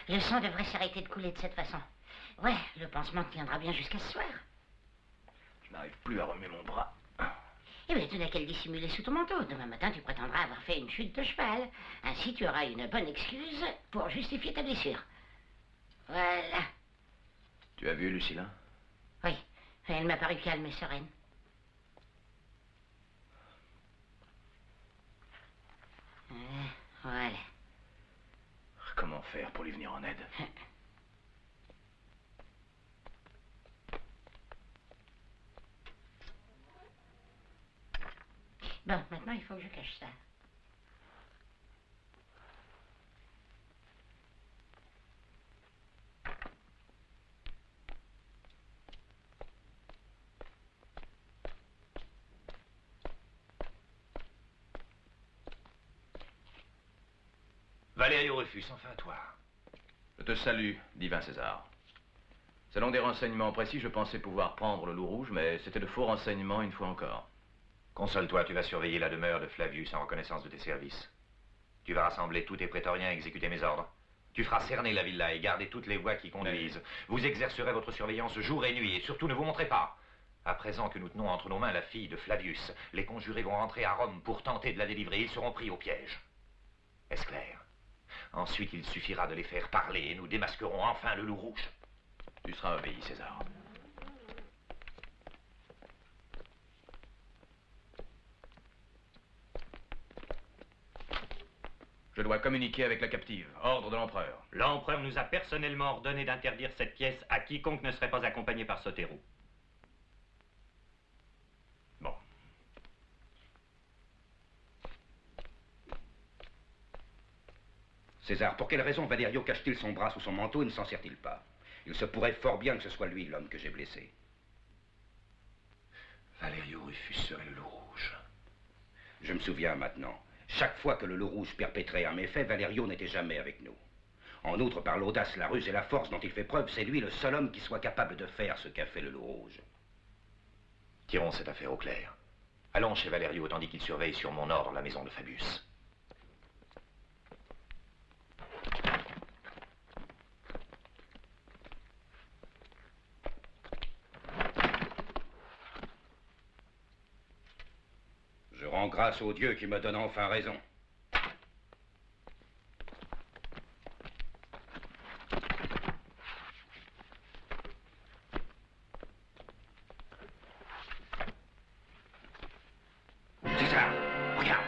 Le sang devrait s'arrêter de couler de cette façon. Ouais, le pansement tiendra bien jusqu'à ce soir. Je n'arrive plus à remuer mon bras. Eh bien, tu n'as qu'à le dissimuler sous ton manteau. Demain matin, tu prétendras avoir fait une chute de cheval. Ainsi, tu auras une bonne excuse pour justifier ta blessure. Voilà. Tu as vu Lucilla? Oui, elle m'a paru calme et sereine. Voilà. Comment faire pour lui venir en aide? Bon, maintenant, il faut que je cache ça. Valerio Rufus, enfin toi. Je te salue, divin César. Selon des renseignements précis, je pensais pouvoir prendre le loup rouge, mais c'était de faux renseignements une fois encore. Console-toi, tu vas surveiller la demeure de Flavius en reconnaissance de tes services. Tu vas rassembler tous tes prétoriens et exécuter mes ordres. Tu feras cerner la villa et garder toutes les voies qui conduisent. Vous exercerez votre surveillance jour et nuit et surtout ne vous montrez pas. À présent que nous tenons entre nos mains la fille de Flavius, les conjurés vont rentrer à Rome pour tenter de la délivrer. Ils seront pris au piège. Est-ce clair? Ensuite, il suffira de les faire parler et nous démasquerons enfin le loup rouge. Tu seras obéi, César. Je dois communiquer avec la captive. Ordre de l'empereur. L'empereur nous a personnellement ordonné d'interdire cette pièce à quiconque ne serait pas accompagné par Sotero. Bon. César, pour quelle raison Valerio cache-t-il son bras sous son manteau et ne s'en sert-il pas? Il se pourrait fort bien que ce soit lui l'homme que j'ai blessé. Valerio Rufus serait le loup rouge. Je me souviens maintenant. Chaque fois que le loup rouge perpétrait un méfait, Valerio n'était jamais avec nous. En outre, par l'audace, la ruse et la force dont il fait preuve, c'est lui le seul homme qui soit capable de faire ce qu'a fait le loup rouge. Tirons cette affaire au clair. Allons chez Valerio tandis qu'il surveille sur mon ordre la maison de Fabius. Je rends grâce au Dieu qui me donne enfin raison. César, regarde.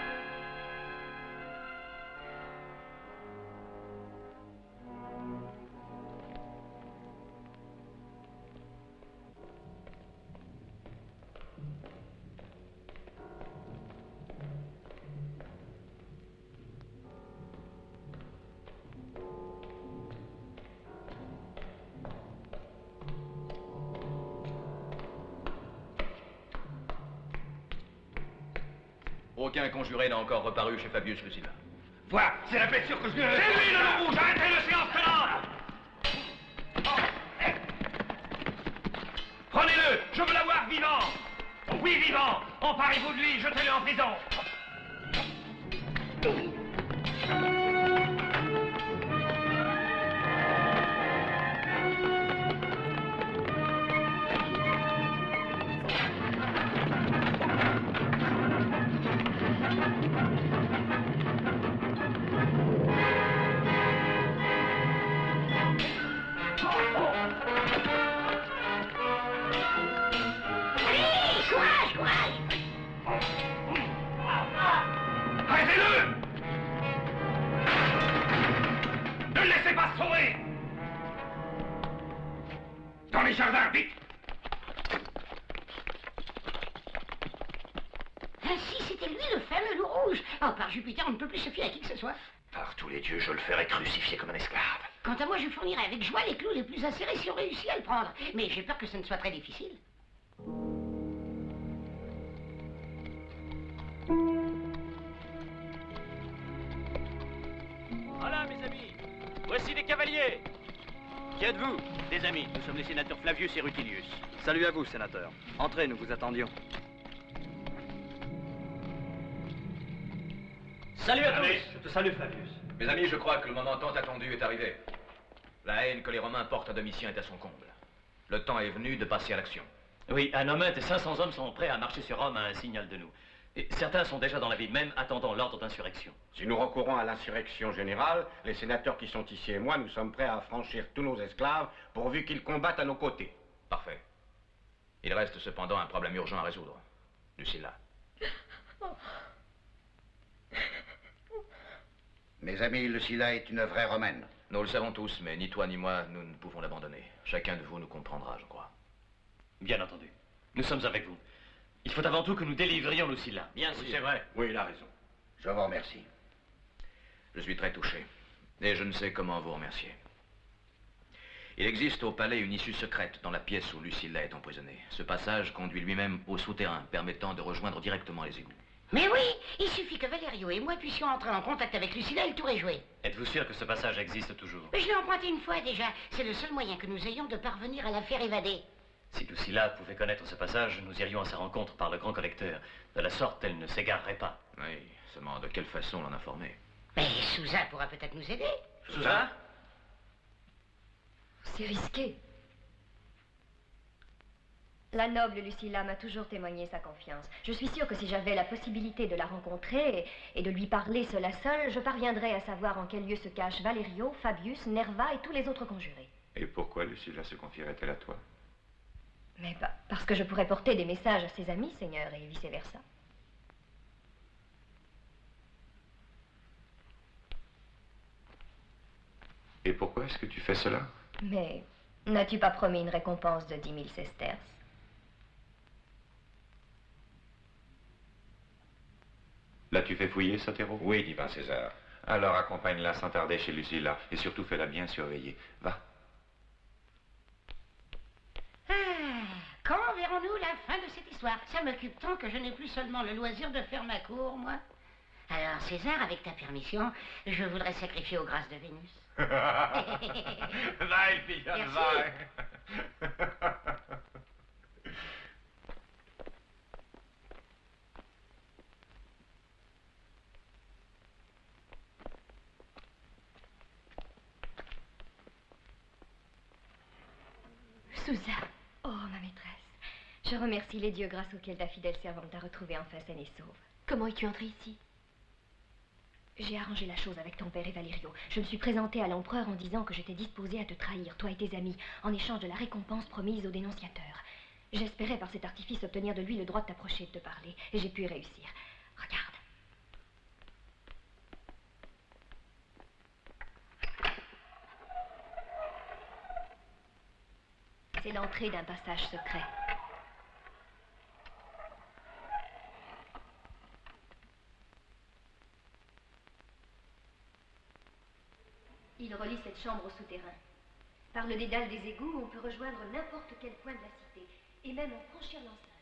Aucun conjuré n'a encore reparu chez Fabius Lucilla. Vois, c'est la blessure que je viens de... C'est lui, le loup rouge! Arrêtez le séance tenante! Prenez-le! Je veux l'avoir vivant! Oui, vivant! Emparez-vous de lui, jetez-le en prison! Dans les jardins, vite! Ainsi, c'était lui, le fameux loup rouge. Oh, par Jupiter, on ne peut plus se fier à qui que ce soit. Par tous les dieux, je le ferai crucifier comme un esclave. Quant à moi, je fournirai avec joie les clous les plus acérés si on réussit à le prendre. Mais j'ai peur que ce ne soit très difficile. Voilà, mes amis. Voici les cavaliers. Qui êtes-vous? Des amis. Nous sommes les sénateurs Flavius et Rutilius. Salut à vous, sénateur. Entrez, nous vous attendions. Salut à tous. Je te salue, Flavius. Mes amis, je crois que le moment tant attendu est arrivé. La haine que les Romains portent à Domitien est à son comble. Le temps est venu de passer à l'action. Oui, un homme et 500 hommes sont prêts à marcher sur Rome à un signal de nous. Et certains sont déjà dans la ville même, attendant l'ordre d'insurrection. Si nous recourons à l'insurrection générale, les sénateurs qui sont ici et moi, nous sommes prêts à affranchir tous nos esclaves, pourvu qu'ils combattent à nos côtés. Parfait. Il reste cependant un problème urgent à résoudre. Lucilla. Mes amis, Lucilla est une vraie romaine. Nous le savons tous, mais ni toi ni moi, nous ne pouvons l'abandonner. Chacun de vous nous comprendra, je crois. Bien entendu. Nous sommes avec vous. Il faut avant tout que nous délivrions Lucilla. Bien sûr. C'est vrai. Oui, il a raison. Je vous remercie. Je suis très touché. Et je ne sais comment vous remercier. Il existe au palais une issue secrète dans la pièce où Lucilla est emprisonnée. Ce passage conduit lui-même au souterrain, permettant de rejoindre directement les égouts. Mais oui, il suffit que Valerio et moi puissions entrer en contact avec Lucilla et le tour est joué. Êtes-vous sûr que ce passage existe toujours? Mais je l'ai emprunté une fois déjà. C'est le seul moyen que nous ayons de parvenir à la faire évader. Si Lucilla pouvait connaître ce passage, nous irions à sa rencontre par le grand collecteur. De la sorte, elle ne s'égarerait pas. Oui, seulement de quelle façon l'en informer? Mais Sousa pourra peut-être nous aider. Sousa? C'est risqué. La noble Lucilla m'a toujours témoigné sa confiance. Je suis sûre que si j'avais la possibilité de la rencontrer et de lui parler seule à seule, je parviendrais à savoir en quel lieu se cachent Valerio, Fabius, Nerva et tous les autres conjurés. Et pourquoi Lucilla se confierait-elle à toi? Mais parce que je pourrais porter des messages à ses amis, Seigneur, et vice-versa. Et pourquoi est-ce que tu fais cela? Mais n'as-tu pas promis une récompense de 10 000 sesterces? L'as-tu fait fouiller, Sotero? Oui, divin César. Alors accompagne-la sans tarder chez Lucilla, et surtout fais-la bien surveiller. Va. Quand verrons-nous la fin de cette histoire? Ça m'occupe tant que je n'ai plus seulement le loisir de faire ma cour, moi. Alors, César, avec ta permission, je voudrais sacrifier aux grâces de Vénus. Va, Elpillon, va. Sousa, oh ma maîtresse, je remercie les dieux grâce auxquels ta fidèle servante t'a retrouvée enfin saine et sauve. Comment es-tu entrée ici? J'ai arrangé la chose avec ton père et Valerio. Je me suis présentée à l'empereur en disant que j'étais disposée à te trahir, toi et tes amis, en échange de la récompense promise au dénonciateur. J'espérais par cet artifice obtenir de lui le droit de t'approcher et de te parler, et j'ai pu y réussir. Regarde. C'est l'entrée d'un passage secret. Il relie cette chambre au souterrain. Par le dédale des égouts, on peut rejoindre n'importe quel point de la cité, et même en franchir l'enceinte.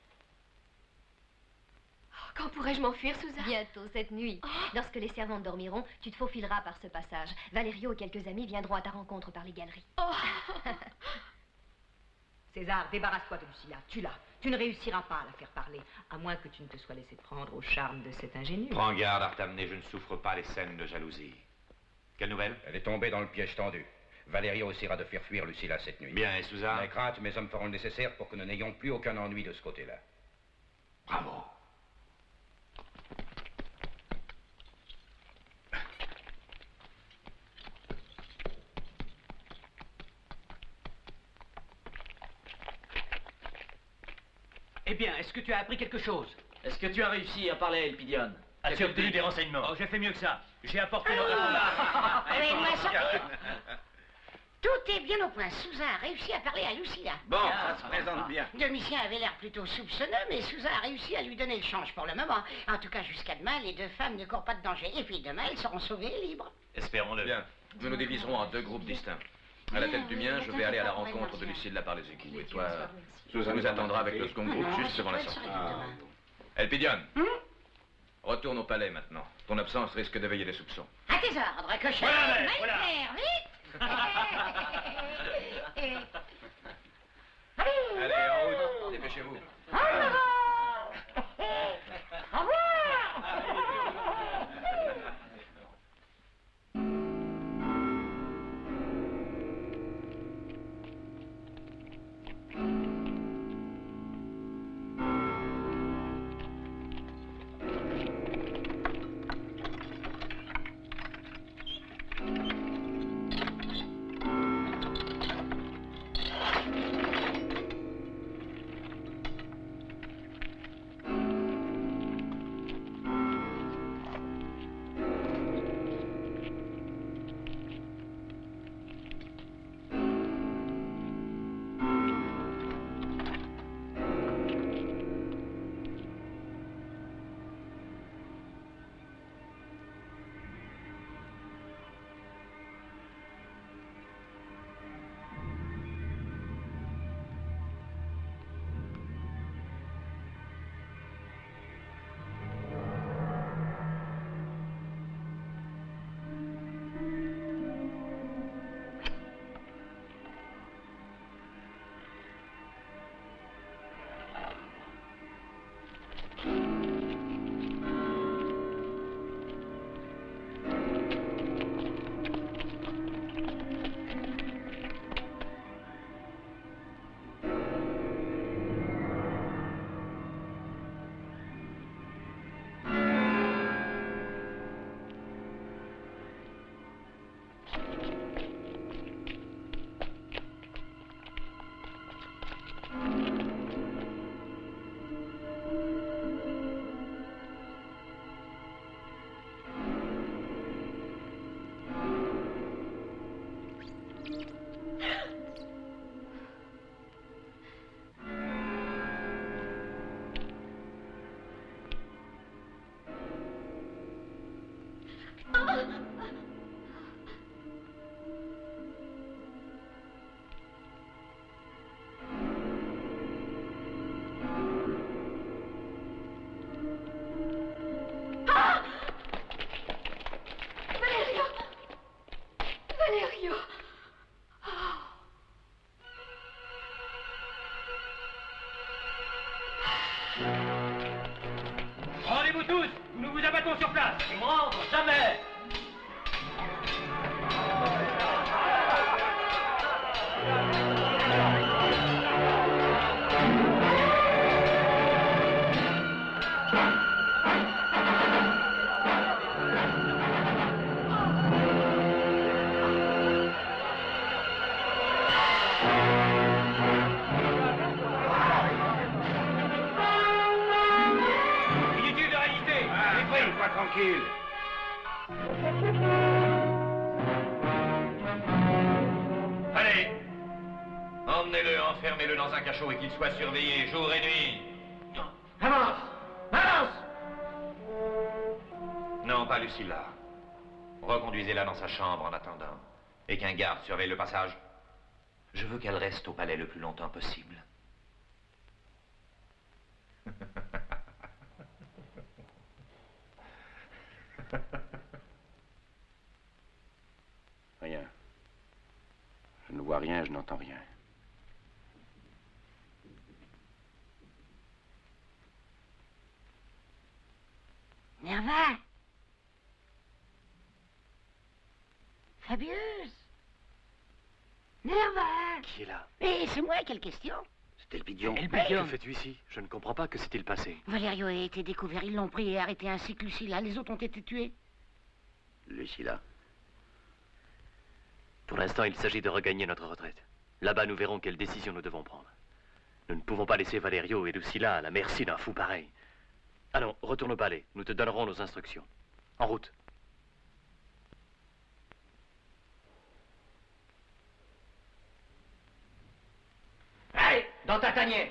Oh, Quand pourrais-je m'enfuir, Suzanne? Bientôt, cette nuit. Lorsque les servantes dormiront, tu te faufileras par ce passage. Valerio et quelques amis viendront à ta rencontre par les galeries. César, débarrasse-toi de Lucilla. Tue-la. Tu ne réussiras pas à la faire parler, à moins que tu ne te sois laissé prendre au charme de cet ingénu. Prends garde, Artamné, je ne souffre pas les scènes de jalousie. Quelle nouvelle? Elle est tombée dans le piège tendu. Valerio essaiera de faire fuir Lucilla cette nuit. Bien, et Suzanne? Mes craintes, mes hommes feront le nécessaire pour que nous n'ayons plus aucun ennui de ce côté-là. Bravo. Eh bien, est-ce que tu as appris quelque chose? Est-ce que tu as réussi à parler à Elpidion? As-tu obtenu des renseignements? Oh, j'ai fait mieux que ça. J'ai apporté Tout est bien au point. Suzanne a réussi à parler à Lucilla. Bon, ça se présente bien. Domitien avait l'air plutôt soupçonneux, mais Suzanne a réussi à lui donner le change pour le moment. En tout cas, jusqu'à demain, les deux femmes ne courent pas de danger. Et puis demain, elles seront sauvées et libres. Espérons-le. Bien. Nous nous diviserons en deux groupes distincts. À la tête du mien, je vais aller à la rencontre de Lucilla par les égouts. Et toi, tu nous attendras avec le second groupe juste devant la sortie. Elpidion, retourne au palais maintenant. Ton absence risque d'éveiller les soupçons. À tes ordres, cochon. Voilà. Vite. Allez, en route, dépêchez-vous. Valerio! Rendez-vous tous. Nous vous abattons sur place. Rendre, jamais! Inutile de résister. Sois tranquille. Allez, emmenez-le, enfermez-le dans un cachot et qu'il soit surveillé jour et nuit. Avance! Avance! Non, pas Lucilla. Reconduisez-la dans sa chambre en attendant. Et qu'un garde surveille le passage. Je veux qu'elle reste au palais le plus longtemps possible. Rien. Je ne vois rien, je n'entends rien. Nerva! Fabius! Nerva! Qui est là? Mais c'est moi, quelle question? C'était le pigeon. Que fais-tu ici? Je ne comprends pas. Que s'est-il passé? Valerio a été découvert, ils l'ont pris et arrêté ainsi que Lucilla. Les autres ont été tués. Lucilla. Pour l'instant, il s'agit de regagner notre retraite. Là-bas, nous verrons quelle décision nous devons prendre. Nous ne pouvons pas laisser Valerio et Lucilla à la merci d'un fou pareil. Allons, retourne au palais. Nous te donnerons nos instructions. En route. Allez, dans ta tanière.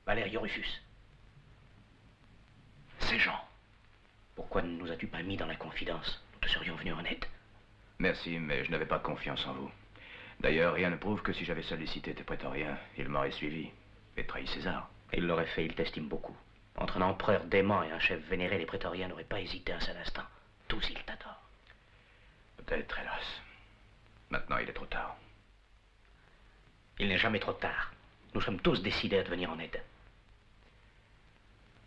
Valerio Rufus. Ces gens. Pourquoi ne nous as-tu pas mis dans la confidence? Nous te serions venus en aide. Merci, mais je n'avais pas confiance en vous. D'ailleurs, rien ne prouve que si j'avais sollicité tes prétoriens, ils m'auraient suivi et trahi César. Il l'aurait fait, il t'estime beaucoup. Entre un empereur dément et un chef vénéré, les prétoriens n'auraient pas hésité un seul instant. Tous, ils t'adorent. Peut-être, hélas. Maintenant, il est trop tard. Il n'est jamais trop tard. Nous sommes tous décidés à te venir en aide.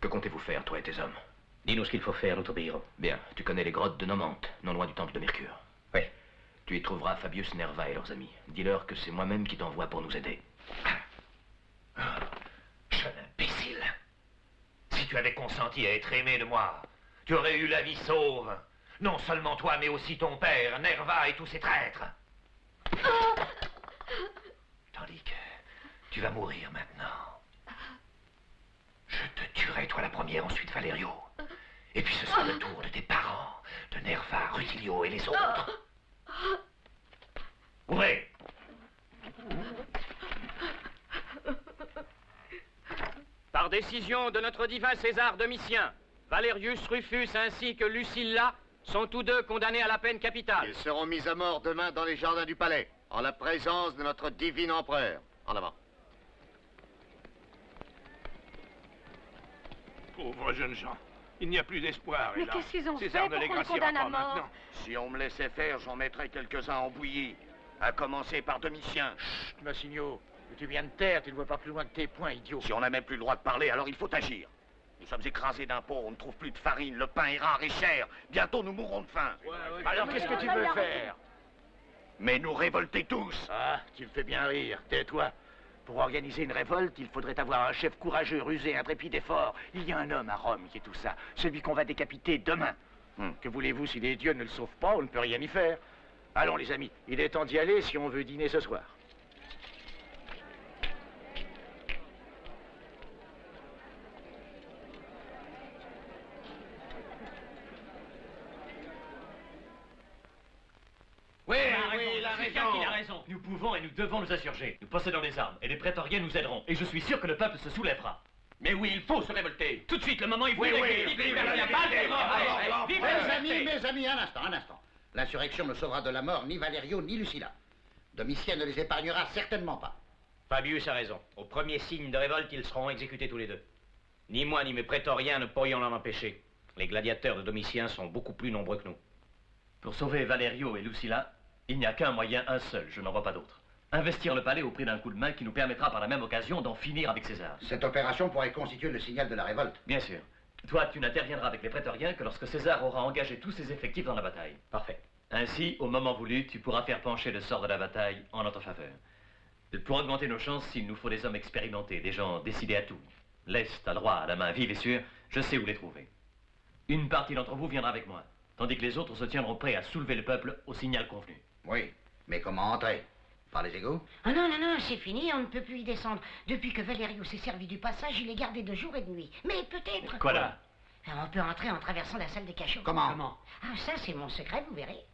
Que comptez-vous faire, toi et tes hommes? Dis-nous ce qu'il faut faire, nous t'obéirons. Bien, tu connais les grottes de Nomante, non loin du temple de Mercure. Oui. Tu y trouveras Fabius Nerva et leurs amis. Dis-leur que c'est moi-même qui t'envoie pour nous aider. Jeune imbécile. Si tu avais consenti à être aimé de moi, tu aurais eu la vie sauve. Non seulement toi, mais aussi ton père, Nerva et tous ses traîtres. Tandis que tu vas mourir maintenant. Je te tuerai, toi la première, ensuite Valerio. Et puis ce sera le tour de tes parents, de Nerva, Rutilio et les autres. Ouvrez! Par décision de notre divin César Domitien, Valerius Rufus ainsi que Lucilla sont tous deux condamnés à la peine capitale. Ils seront mis à mort demain dans les jardins du palais, en la présence de notre divin empereur. En avant. Pauvres jeunes gens, il n'y a plus d'espoir. Mais qu'est-ce qu'ils ont César fait ne pour les qu'on les graciera condamne à pas mort? maintenant. Si on me laissait faire, j'en mettrais quelques-uns en bouillie. À commencer par Domitien. Chut, Massigno, tu viens de terre, tu ne vois pas plus loin que tes poings, idiot. Si on n'a même plus le droit de parler, alors il faut agir. Nous sommes écrasés d'impôts, on ne trouve plus de farine, le pain est rare et cher. Bientôt nous mourrons de faim. Alors qu'est-ce que tu veux faire? Mais nous révolter tous. Ah, tu me fais bien rire, tais-toi. Pour organiser une révolte, il faudrait avoir un chef courageux, rusé, intrépide et fort. Il y a un homme à Rome qui est tout ça, celui qu'on va décapiter demain. Que voulez-vous, si les dieux ne le sauvent pas, on ne peut rien y faire. Allons les amis, il est temps d'y aller si on veut dîner ce soir. Oui, il a raison. Nous pouvons et nous devons nous insurger. Nous possédons les armes et les prétoriens nous aideront. Et je suis sûr que le peuple se soulèvera. Mais oui, il faut se révolter. Tout de suite, le moment est venu. Mes amis, un instant. L'insurrection ne sauvera de la mort ni Valerio ni Lucilla. Domitien ne les épargnera certainement pas. Fabius a raison. Au premier signe de révolte, ils seront exécutés tous les deux. Ni moi ni mes prétoriens ne pourrions l'en empêcher. Les gladiateurs de Domitien sont beaucoup plus nombreux que nous. Pour sauver Valerio et Lucilla, il n'y a qu'un moyen, un seul, je n'en vois pas d'autre. Investir le palais au prix d'un coup de main qui nous permettra par la même occasion d'en finir avec César. Cette opération pourrait constituer le signal de la révolte. Bien sûr. Toi, tu n'interviendras avec les prétoriens que lorsque César aura engagé tous ses effectifs dans la bataille. Parfait. Ainsi, au moment voulu, tu pourras faire pencher le sort de la bataille en notre faveur. Pour augmenter nos chances, il nous faut des hommes expérimentés, des gens décidés à tout. L'Est, à droite, à la main vive et sûre, je sais où les trouver. Une partie d'entre vous viendra avec moi, tandis que les autres se tiendront prêts à soulever le peuple au signal convenu. Oui, mais comment entrer? Par les égouts? Ah non, c'est fini, on ne peut plus y descendre. Depuis que Valerio s'est servi du passage, il est gardé de jour et de nuit. Mais peut-être... Quoi là? On peut entrer en traversant la salle des cachots. Comment? Ah, ça, c'est mon secret, vous verrez.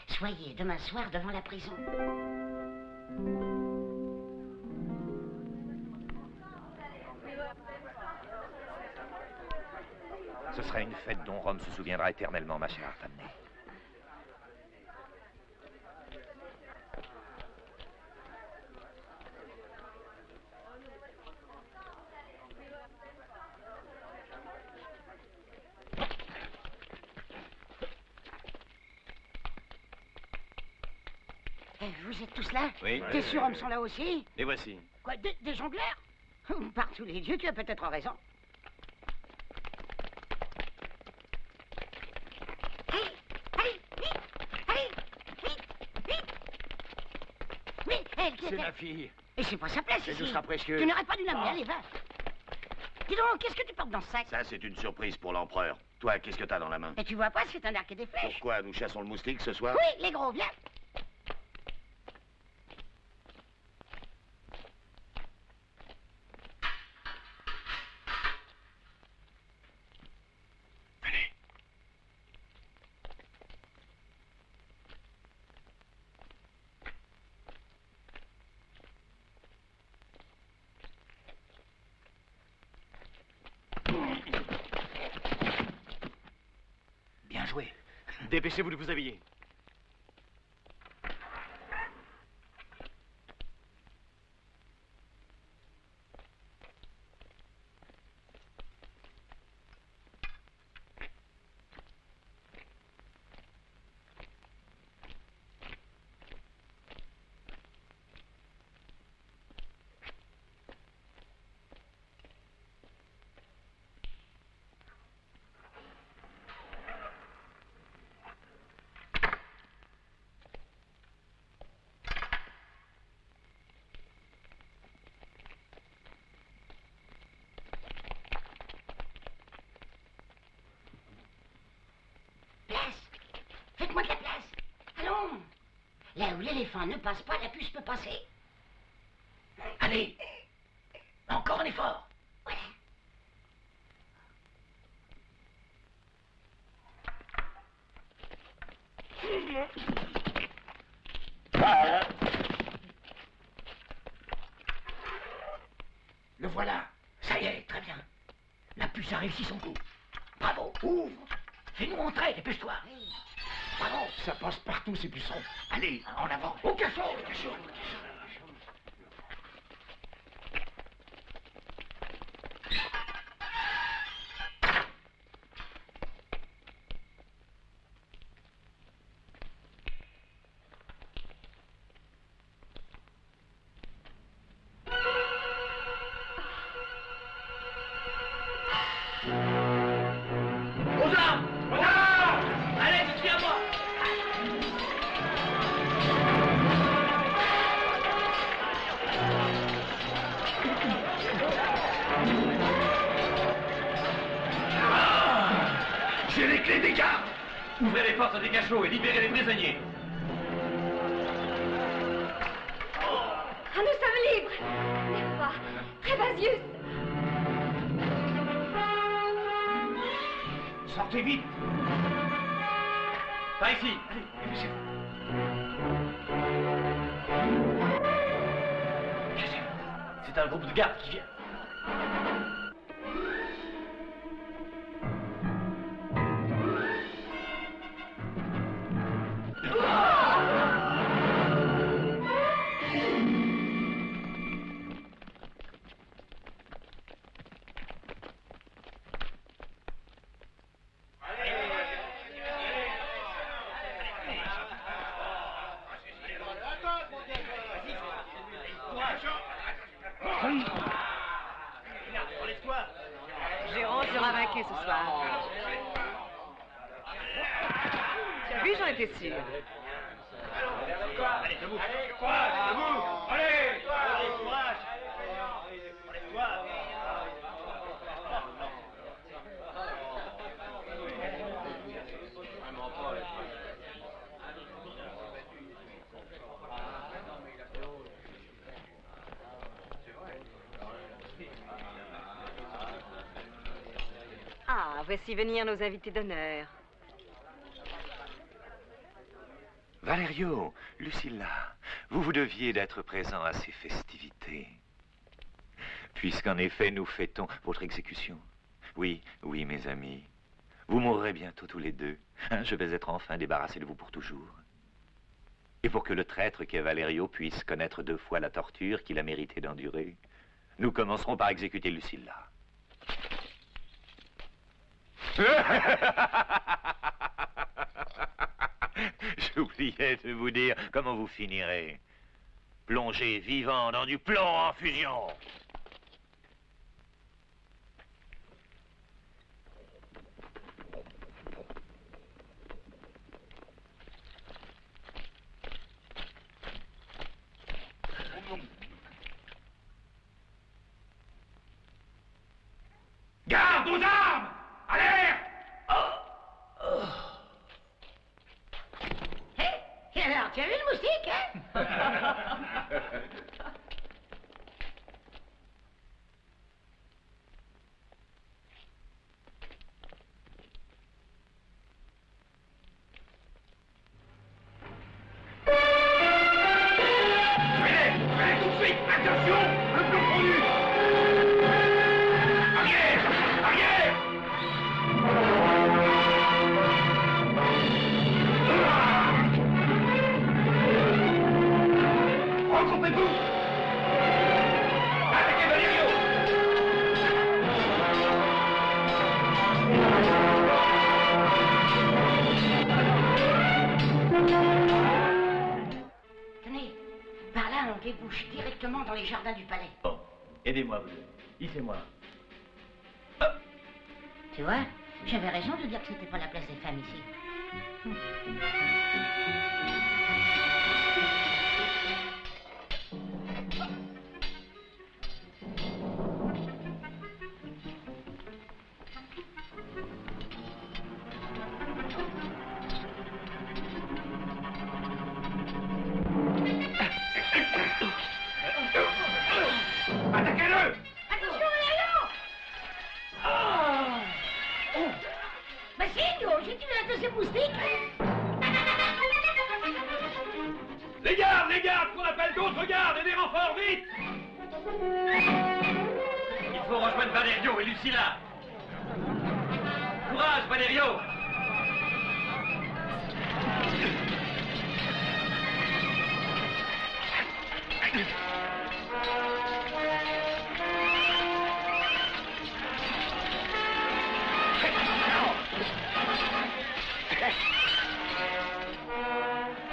Soyez demain soir devant la prison. Ce sera une fête dont Rome se souviendra éternellement, ma chère Artamné. Vous êtes tous là? Oui. Tes surhommes sont là aussi? Les voici. Quoi, des jongleurs? Par tous les dieux, tu as peut-être raison. Allez, allez, vite, allez, vite, vite. Oui, elle qui C'est était... ma fille. Et c'est pas sa place C'est ici. tout sera précieux. Tu n'aurais pas dû l'amener, allez, va. Dis donc, qu'est-ce que tu portes dans ce sac? Ça, c'est une surprise pour l'empereur. Toi, qu'est-ce que t'as dans la main? Et tu vois pas, c'est un arc et des flèches. Pourquoi? Nous chassons le moustique ce soir? Oui, les gros, viens. Bien joué. Dépêchez-vous de vous habiller. Faites-moi de la place. Allons. Là où l'éléphant ne passe pas, la puce peut passer. Allez. Encore un effort. Voilà. Le voilà. Ça y est, très bien. La puce a réussi son coup. Bravo. Ouvre. Fais-nous rentrer, dépêche-toi. Bravo. Ça passe partout, ces pucerons. Allez, en avant. Au cachot. Au cachot. J'ai les clés des gares. Ouvrez les portes des cachots et libérez les prisonniers. Ah, nous sommes libres. Nerva, Trévasius. Sortez vite. Par ici. Allez, dépêchez-vous. C'est un groupe de gardes qui vient. Géron sera vainqué ce soir. Tu as vu, j'en étais sûre. Allez, debout. Debout. Allez. Ah, voici venir nos invités d'honneur. Valerio, Lucilla, vous deviez d'être présents à ces festivités. Puisqu'en effet, nous fêtons votre exécution. Oui, oui, mes amis. Vous mourrez bientôt tous les deux. Hein, je vais être enfin débarrassé de vous pour toujours. Et pour que le traître qu'est Valerio puisse connaître 2 fois la torture qu'il a mérité d'endurer, nous commencerons par exécuter Lucilla. J'oubliais de vous dire comment vous finirez. Plongé vivant dans du plomb en fusion. Garde aux armes! Alerte! Et alors, tu as vu le moustique, hein? Allez, tout de suite! Attention! Le plomb fondu! Arrière! Arrière! Regroupez-vous! Attaquez Valerio! Tenez, par là, on débouche directement dans les jardins du palais. Bon, aidez-moi, vous deux. Hissez-moi. Tu vois, j'avais raison de dire que c'était pas la place des femmes ici. Attaquez-le! Attention, Valerio! Oh! Bah signe, j'ai tué un de ces moustiques. Les gardes, qu'on appelle d'autres gardes et des renforts, vite! Il faut rejoindre Valerio et Lucilla. Courage, Valerio!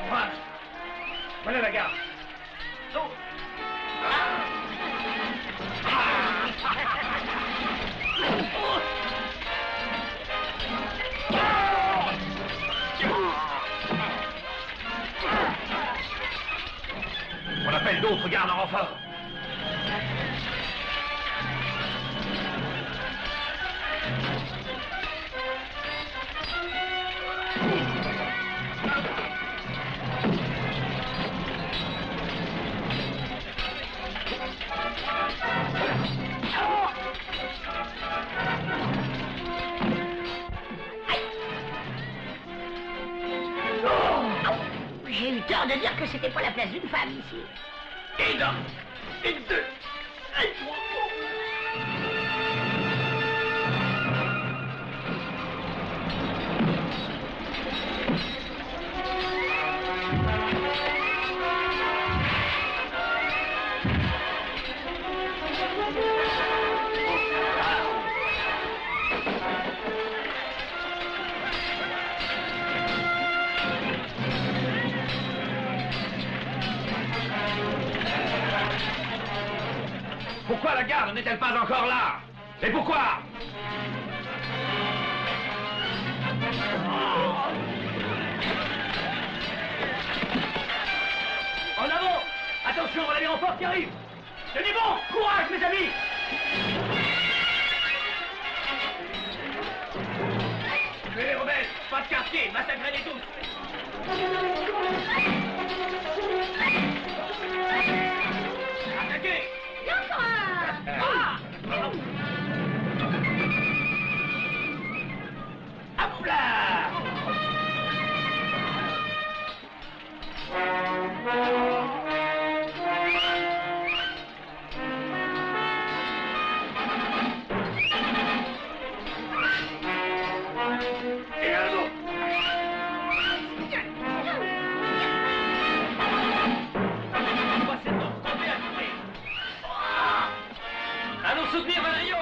Courage! Prenez la garde! Non! On appelle d'autres gardes en renfort! J'ai eu tort de dire que c'était pas la place d'une femme ici. Et d'un, et deux, et trois. Pourquoi la garde n'est-elle pas encore là? Et pourquoi? En avant! Attention, on a les renforts qui arrivent! Tenez bon! Courage, mes amis! Tuez les rebelles! Pas de quartier! Massacrez-les tous! Attaquez! Hop là! Et un autre! Allons soutenir Valerio!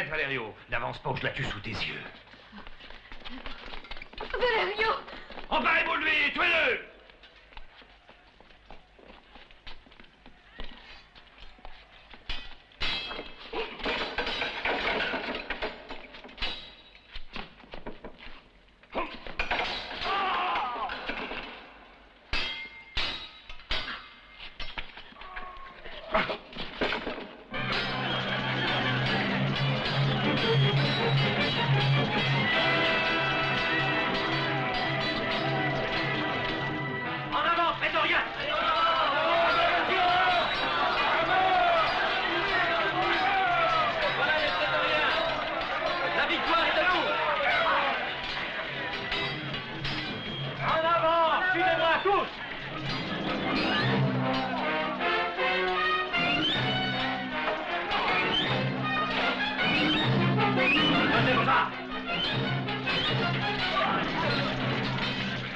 Arrête, Valerio. N'avance pas ou je la tue sous tes yeux. Valerio! Emparez-vous de lui, tuez-le!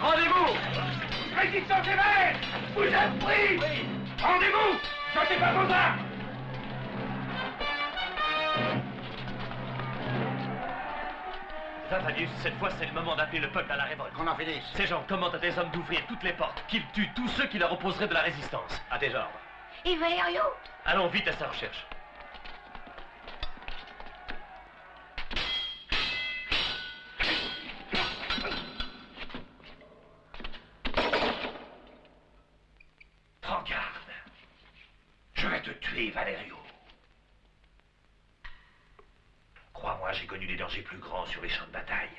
Rendez-vous! Résistance éveillée! Vous êtes pris! Oui. Rendez-vous! Jetez pas vos armes! Valius, cette fois c'est le moment d'appeler le peuple à la révolte. Qu'on en finisse. Ces gens commandent à tes hommes d'ouvrir toutes les portes, qu'ils tuent tous ceux qui leur opposeraient de la résistance. À tes ordres. Et Valerio? Allons vite à sa recherche. Prends garde. Je vais te tuer, Valerio. Crois-moi, j'ai connu des dangers plus grands sur les champs de bataille.